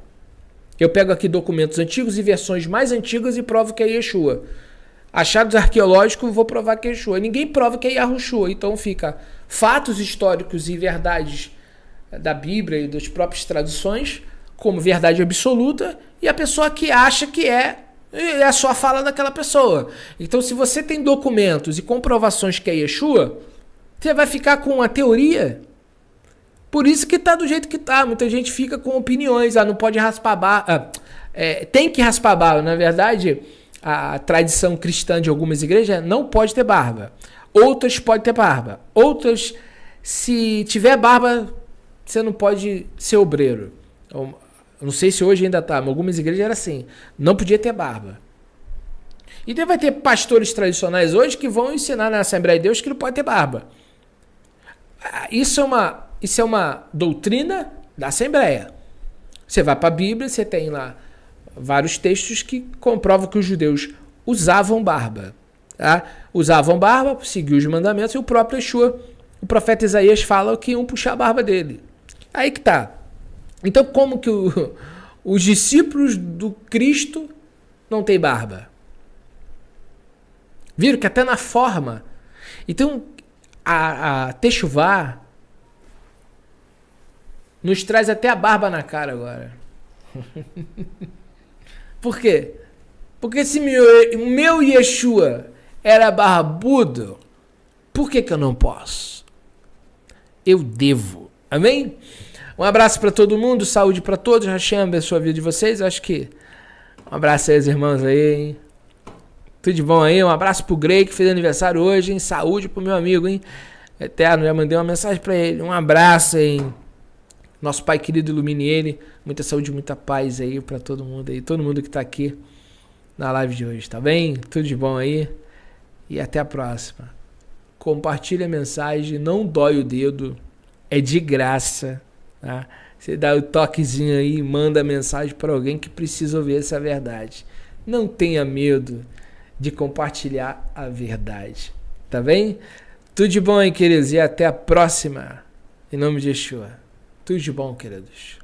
Eu pego aqui documentos antigos e versões mais antigas e provo que é Yeshua. Achados arqueológicos, vou provar que é Yeshua. Ninguém prova que é Yahushua. Então fica fatos históricos e verdades da Bíblia e das próprias traduções como verdade absoluta, e a pessoa que acha que é a sua fala daquela pessoa. Então se você tem documentos e comprovações que é Yeshua, você vai ficar com uma teoria. Por isso que tá do jeito que tá. Muita gente fica com opiniões. Não pode raspar barba. Tem que raspar barba. Na verdade, a tradição cristã de algumas igrejas não pode ter barba. Outras podem ter barba. Outras, se tiver barba, você não pode ser obreiro. Não sei se hoje ainda tá, mas algumas igrejas era assim. Não podia ter barba. E daí vai ter pastores tradicionais hoje que vão ensinar na Assembleia de Deus que não pode ter barba. Isso é uma doutrina da Assembleia. Você vai para a Bíblia, você tem lá vários textos que comprovam que os judeus usavam barba. Tá? Usavam barba, seguiam os mandamentos, e o próprio Yeshua, o profeta Isaías fala que iam puxar a barba dele. Aí que tá. Então como que os discípulos do Cristo não têm barba? Viram que até na forma. Então a Techuvá nos traz até a barba na cara agora. Por quê? Porque se o meu Yeshua era barbudo, por que eu não posso? Eu devo. Amém? Um abraço para todo mundo, saúde para todos. Hashem abençoe a vida de vocês. Acho que um abraço aí aos irmãos aí, hein? Tudo de bom aí? Um abraço pro Grey, que fez aniversário hoje, hein? Saúde pro meu amigo, hein? Eterno, já mandei uma mensagem para ele. Um abraço, hein? Nosso Pai querido, ilumine ele. Muita saúde, muita paz aí para todo mundo aí. Todo mundo que tá aqui na live de hoje, tá bem? Tudo de bom aí. E até a próxima. Compartilha a mensagem, não dói o dedo. É de graça, tá? Você dá o toquezinho aí e manda a mensagem para alguém que precisa ouvir essa verdade. Não tenha medo de compartilhar a verdade, tá bem? Tudo de bom aí, queridos, e até a próxima. Em nome de Yeshua. Tudo de bom, queridos.